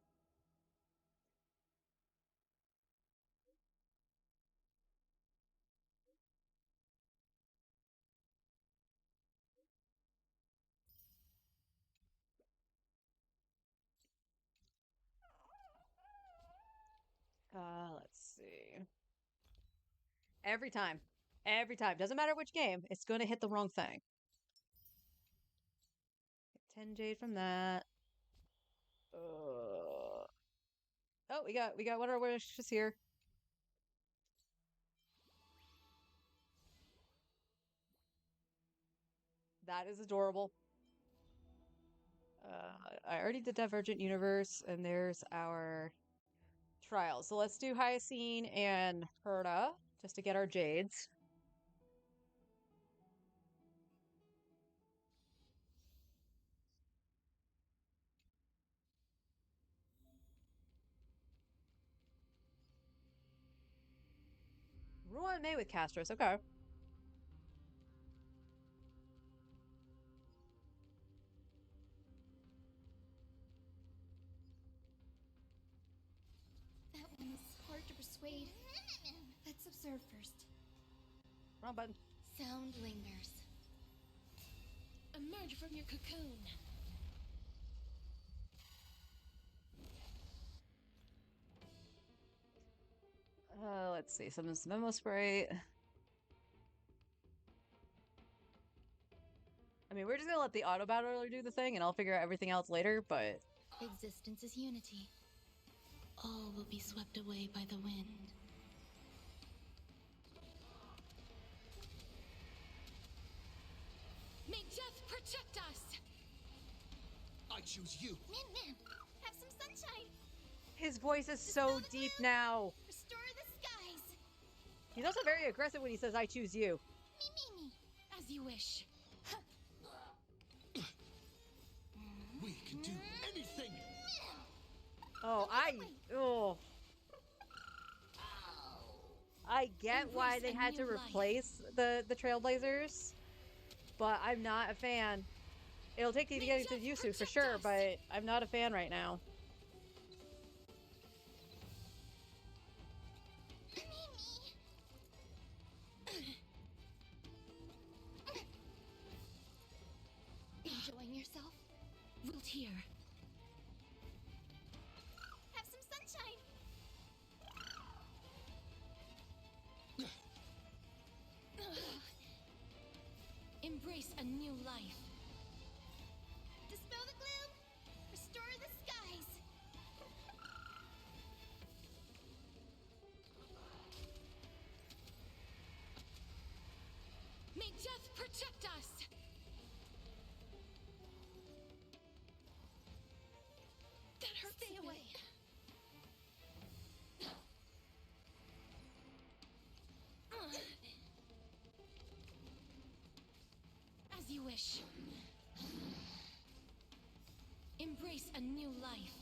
Let's see. Every time. Every time. Doesn't matter which game. It's going to hit the wrong thing. 10 jade from that. Oh, we got one of our wishes here. That is adorable. I already did Divergent Universe, and there's our trials. So let's do Hyacine and Herta just to get our jades. Ruin May with Castros. Okay. That one's hard to persuade. Let's observe first. Wrong button. Sound lingers. Emerge from your cocoon. Let's see. Some memo spray. I mean, we're just gonna let the auto battler do the thing, and I'll figure out everything else later. But Existence is unity. All will be swept away by the wind. May death protect us! I choose you. Man, have some sunshine! his voice is so deep now. Restore the skies! He's also very aggressive when he says, "I choose you." Me. As you wish. We can do anything. Oh, I get why they had to replace the Trailblazers, but I'm not a fan. It'll take you to get to Yusu for sure, but I'm not a fan right now. Enjoying yourself? Wilt here. Have some sunshine. Embrace a new life. Dispel the gloom. Restore the skies. May death protect us. That hurts. Stay away. As you wish. Embrace a new life.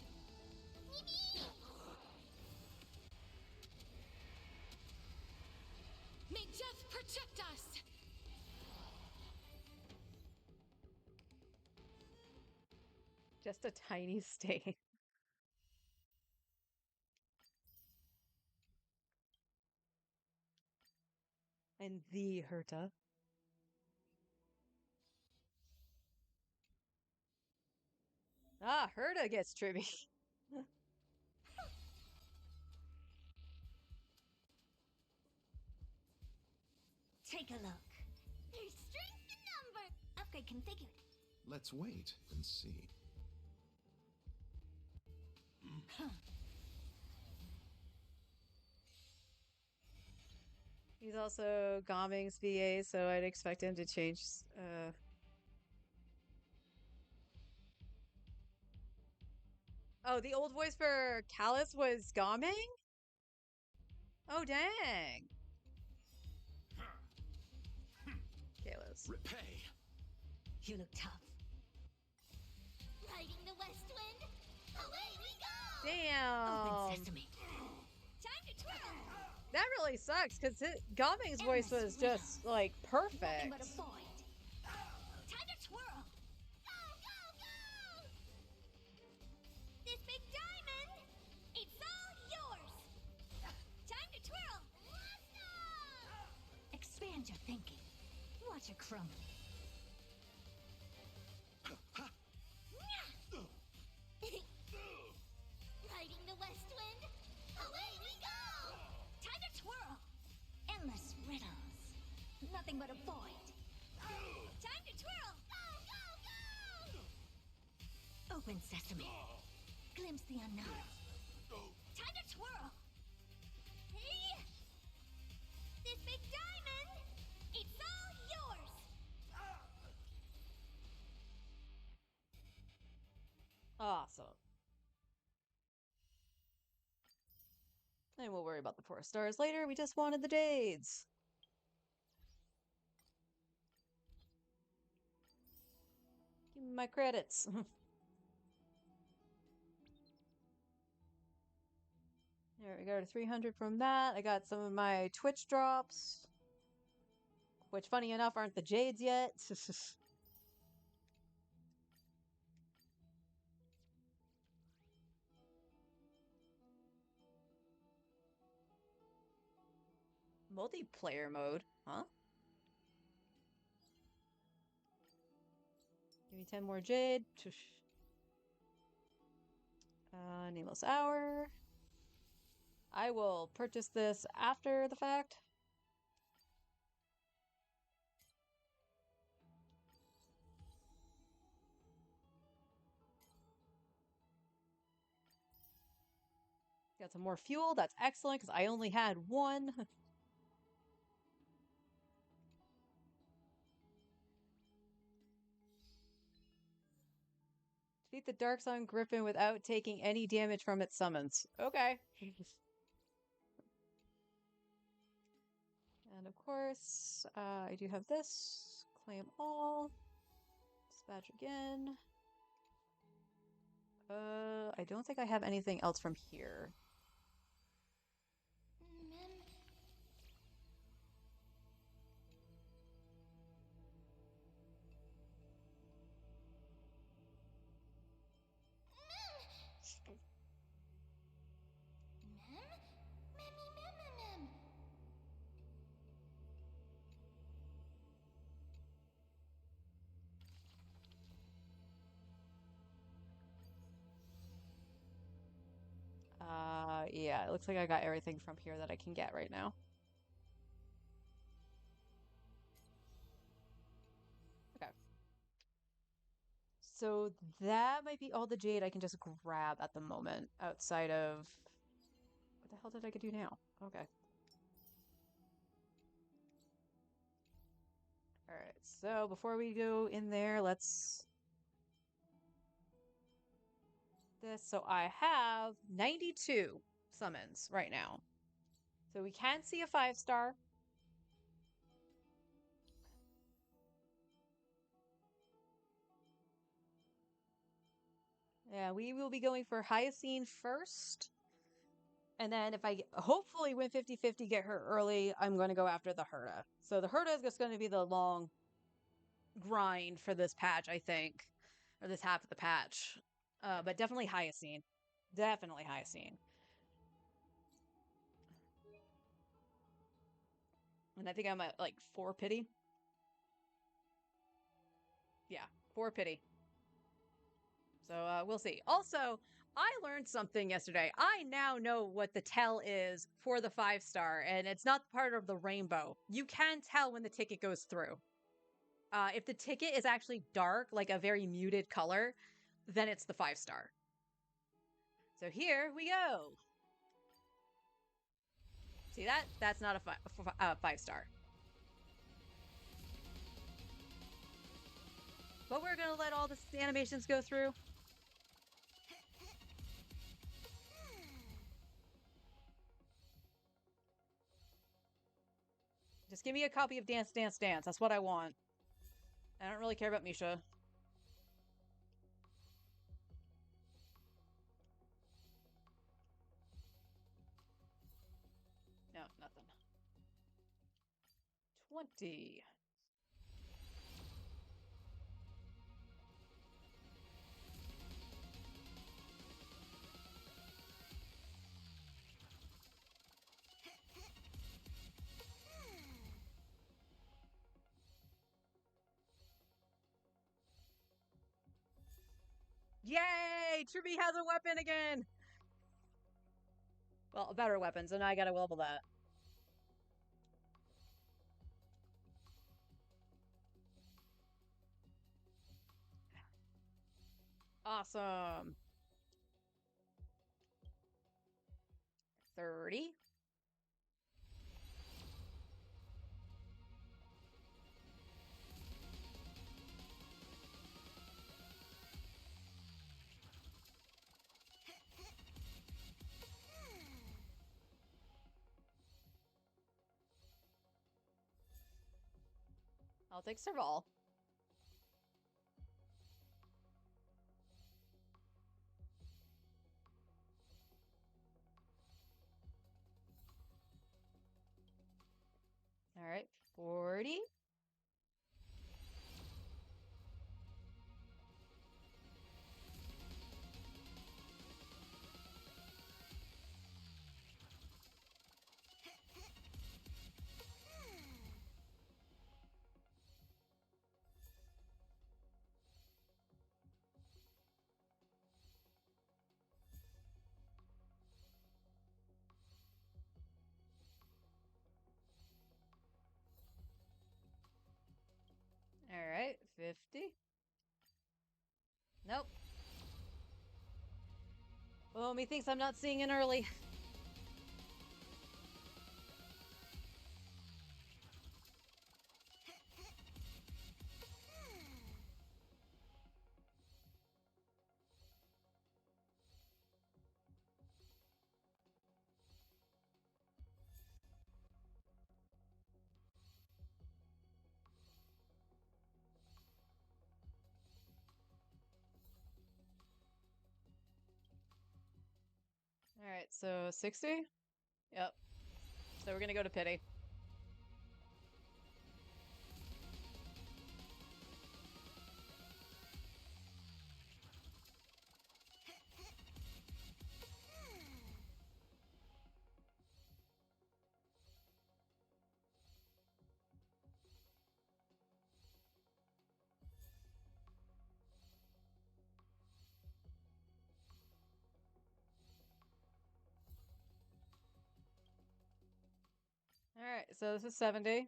May death protect us. Just a tiny stain. And the Herta. Ah, Herta gets Tribby. Take a look. There's strength in number. Upgrade configured. Let's wait and see. He's also Gomming's VA, so I'd expect him to change. Oh, the old voice for Callus was Gomming? Oh, dang. Okay, Liz. Repay. You look tough. Riding the west wind, away we go! Open Damn. sesame. Time to twirl! That really sucks because Gaming's voice was just like Nothing perfect. but a void. Time to twirl! Go, go, go! This big diamond, it's all yours! Time to twirl! Blast Expand your thinking. Watch it crumble. Riding the west wind, away we go! Time to twirl! Endless riddles. Nothing but a void. Time to twirl! Go, go, go! Open sesame. Glimpse the unknown. Time to twirl! Hey! This big diamond, it's all yours! Awesome. And we'll worry about the 4 stars later. We just wanted the jades. Give me my credits. There we go to 300 from that. I got some of my Twitch drops, which, funny enough, aren't the jades yet. Multiplayer mode, huh? Give me 10 more jade. Nameless hour. I will purchase this after the fact. Got some more fuel. That's excellent because I only had one. Defeat the Dark Sun Griffin without taking any damage from its summons. Okay. And of course, I do have this. Claim all. Dispatch again. I don't think I have anything else from here. Yeah, it looks like I got everything from here that I can get right now. Okay. So that might be all the jade I can just grab at the moment, outside of... What the hell did I do now? Okay. Alright, so before we go in there, let's... So I have 92 summons right now. So we can see a 5-star. Yeah, we will be going for Hyacine first. And then if I hopefully win 50-50, get her early, I'm going to go after the Herta. So the Herta is just going to be the long grind for this patch, I think. Or this half of the patch. But definitely Hyacine. Definitely Hyacine. And I think I'm at like 4 pity. Yeah, 4 pity. So we'll see. Also, I learned something yesterday. I now know what the tell is for the 5-star, and it's not part of the rainbow. You can tell when the ticket goes through. If the ticket is actually dark, like a very muted color, then it's the 5-star. So here we go. See that? That's not a 5-star. But we're gonna let all the animations go through. Just give me a copy of Dance Dance Dance. That's what I want. I don't really care about Misha. No, nothing. 20. Yay! Truby has a weapon again! Well, a better weapon, so now I gotta level that. Awesome. 30. I'll take Serval. Alright, 40. Alright, 50. Nope. Oh, methinks I'm not seeing in early. Alright, so 60? Yep. So we're gonna go to Pity. Alright, so this is 70.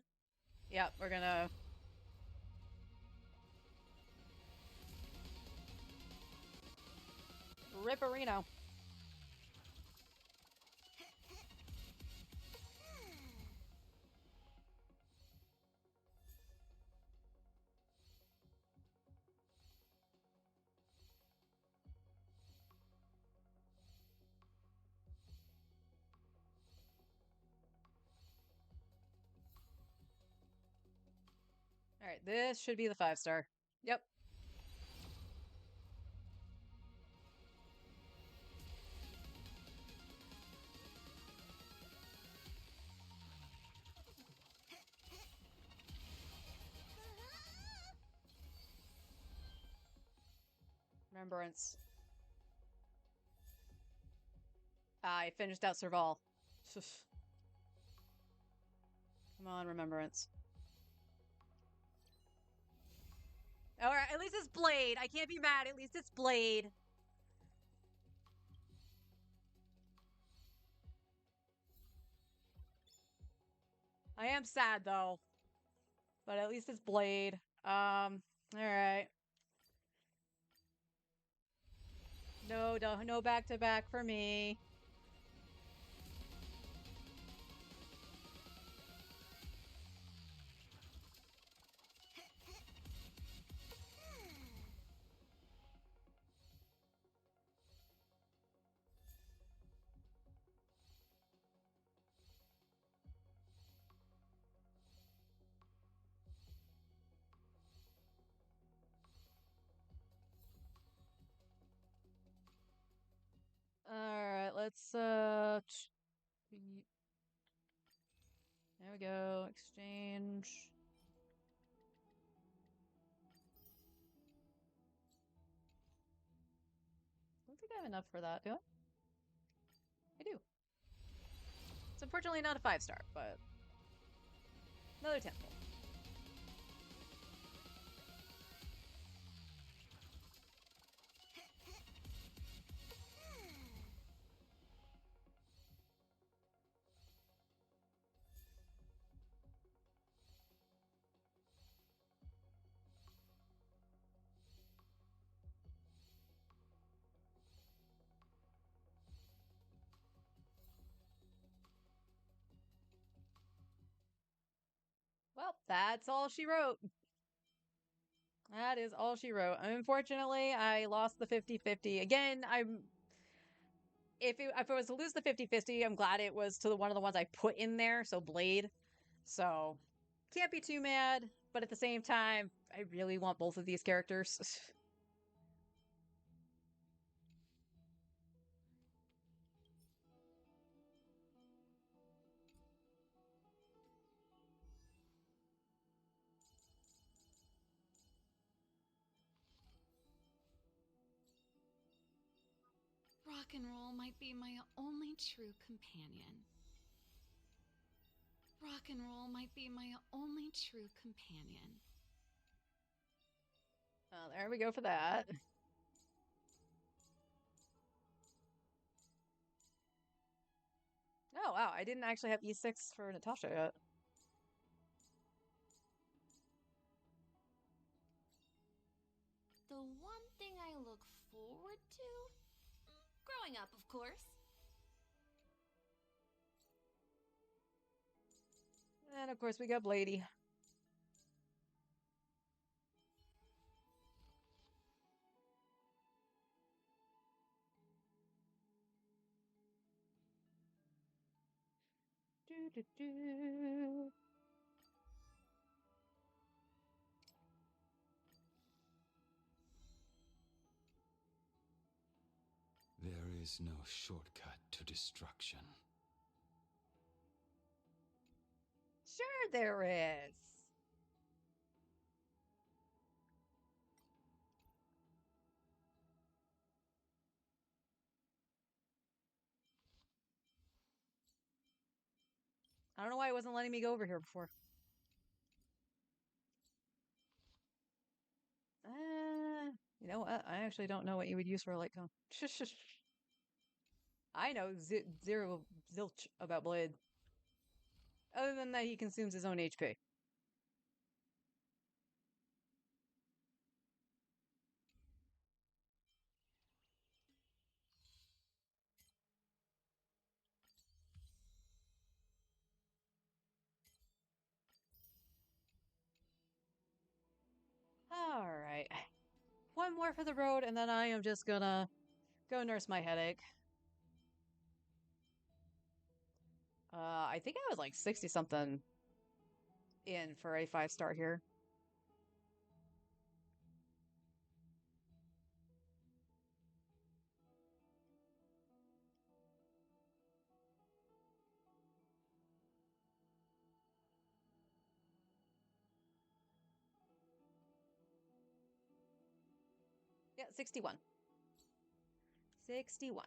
Yep, we're gonna... Ripperino. Alright, this should be the 5-star. Yep. Remembrance. I finished out Serval. Come on, Remembrance. Alright, at least it's Blade. I can't be mad. At least it's Blade. I am sad, though. But at least it's Blade. Alright. No back-to-back for me. let's there we go. Exchange. I don't think I have enough for that, do I? I do. It's unfortunately not a 5-star, but another temple. Well, that's all she wrote. That is all she wrote. Unfortunately, I lost the 50-50. Again, if it was to lose the 50-50, I'm glad it was to one of the ones I put in there, so Blade. So, can't be too mad, but at the same time, I really want both of these characters. Rock and roll might be my only true companion. Rock and roll might be my only true companion. Well, there we go for that. Oh, wow, I didn't actually have E6 for Natasha yet. The one thing I look forward to? Growing up, of course. And of course, we got Blady. Do, do, do. There is no shortcut to destruction. Sure, there is. I don't know why it wasn't letting me go over here before. You know what? I actually don't know what you would use for a light cone. I know zero zilch about Blade. Other than that, he consumes his own HP. All right. One more for the road, and then I am just gonna go nurse my headache. I think I was like 60 something in for a 5-star here. Yeah, 61. 61.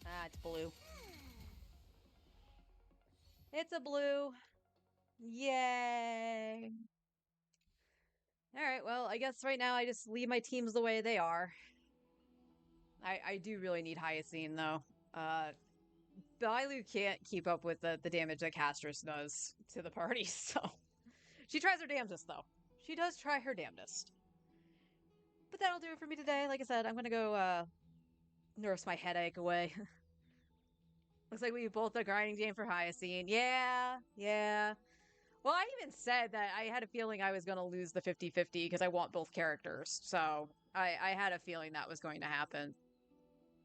Ah, it's blue. It's a blue. Yay. Alright, well, I guess right now I just leave my teams the way they are. I do really need Hyacine, though. Bailu can't keep up with the damage that Castris does to the party, so... She tries her damnedest, though. She does try her damnedest. But that'll do it for me today. Like I said, I'm gonna go, nurse my headache away. Looks like we both are grinding game for Hyacine. Yeah, yeah. Well, I even said that I had a feeling I was going to lose the 50-50 because I want both characters. So I had a feeling that was going to happen.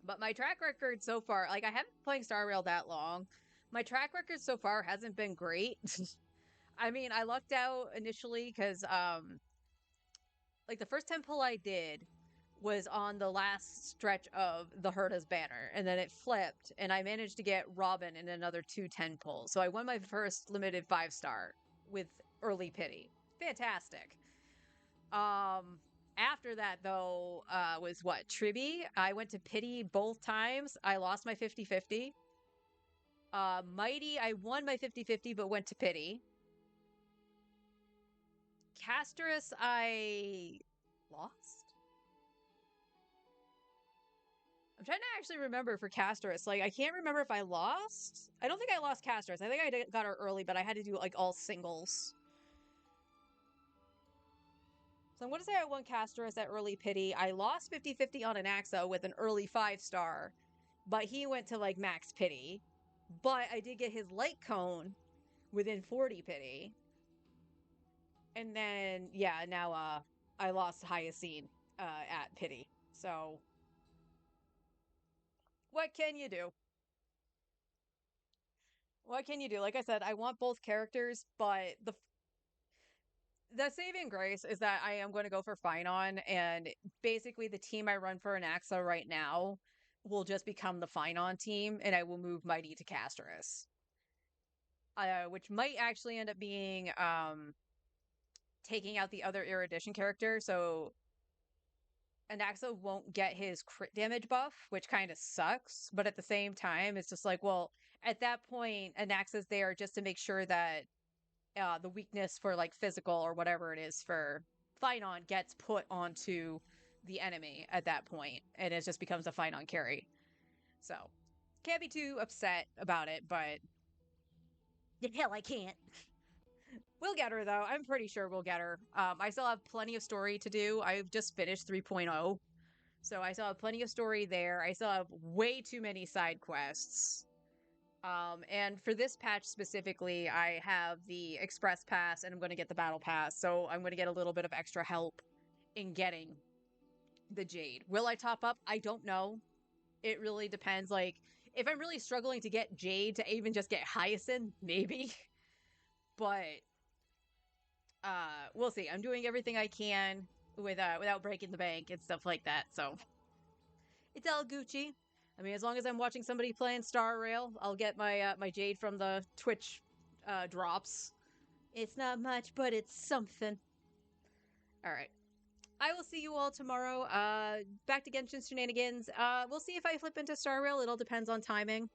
But my track record so far, like I haven't been playing Star Rail that long, My track record so far hasn't been great. I mean, I lucked out initially because like the first temple I did was on the last stretch of the Herta's banner, and then it flipped, and I managed to get Robin in another 2 10 pulls. So I won my first limited 5-star with early pity. Fantastic. After that though, was what? Tribby. I went to pity both times. I lost my 50-50. Mighty, I won my 50-50, but went to pity. Castrus, I lost. I'm trying to actually remember for Castrus. Like, I can't remember if I lost. I don't think I lost Castrus. I think I got her early, but I had to do, like, all singles. So I'm going to say I won Castrus at early pity. I lost 50-50 on an Axo with an early 5-star, but he went to, like, max pity. But I did get his light cone within 40 pity. And then, yeah, now, I lost Hyacine, at pity. So, what can you do? What can you do? Like I said, I want both characters, but the saving grace is that I am going to go for Finon, and basically the team I run for an Axa right now will just become the Finon team, and I will move Mighty to Casterus. Which might actually end up being taking out the other Erudition character, so Anaxa won't get his crit damage buff, which kind of sucks. But at the same time, it's just like, well, at that point, Anaxa's there just to make sure that the weakness for like physical or whatever it is for Finon gets put onto the enemy at that point, and it just becomes a Finon carry. So, can't be too upset about it, but hell, I can't. We'll get her though. I'm pretty sure we'll get her. I still have plenty of story to do. I've just finished 3.0. So I still have plenty of story there. I still have way too many side quests. And for this patch specifically, I have the Express Pass and I'm going to get the Battle Pass. So I'm going to get a little bit of extra help in getting the Jade. Will I top up? I don't know. It really depends. Like, if I'm really struggling to get Jade to even just get Hyacinth, maybe. But we'll see. I'm doing everything I can without breaking the bank and stuff like that. So it's all Gucci. I mean, as long as I'm watching somebody playing Star Rail, I'll get my my Jade from the Twitch drops. It's not much, but it's something. All right. I will see you all tomorrow. Back to Genshin Shenanigans. We'll see if I flip into Star Rail. It all depends on timing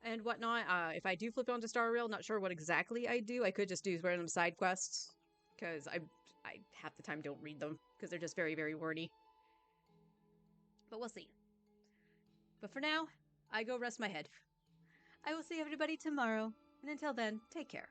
and whatnot. If I do flip onto Star Rail, not sure what exactly I do. I could just do random side quests because I half the time don't read them because they're just very, very wordy. But we'll see. But for now, I go rest my head. I will see everybody tomorrow, and until then, take care.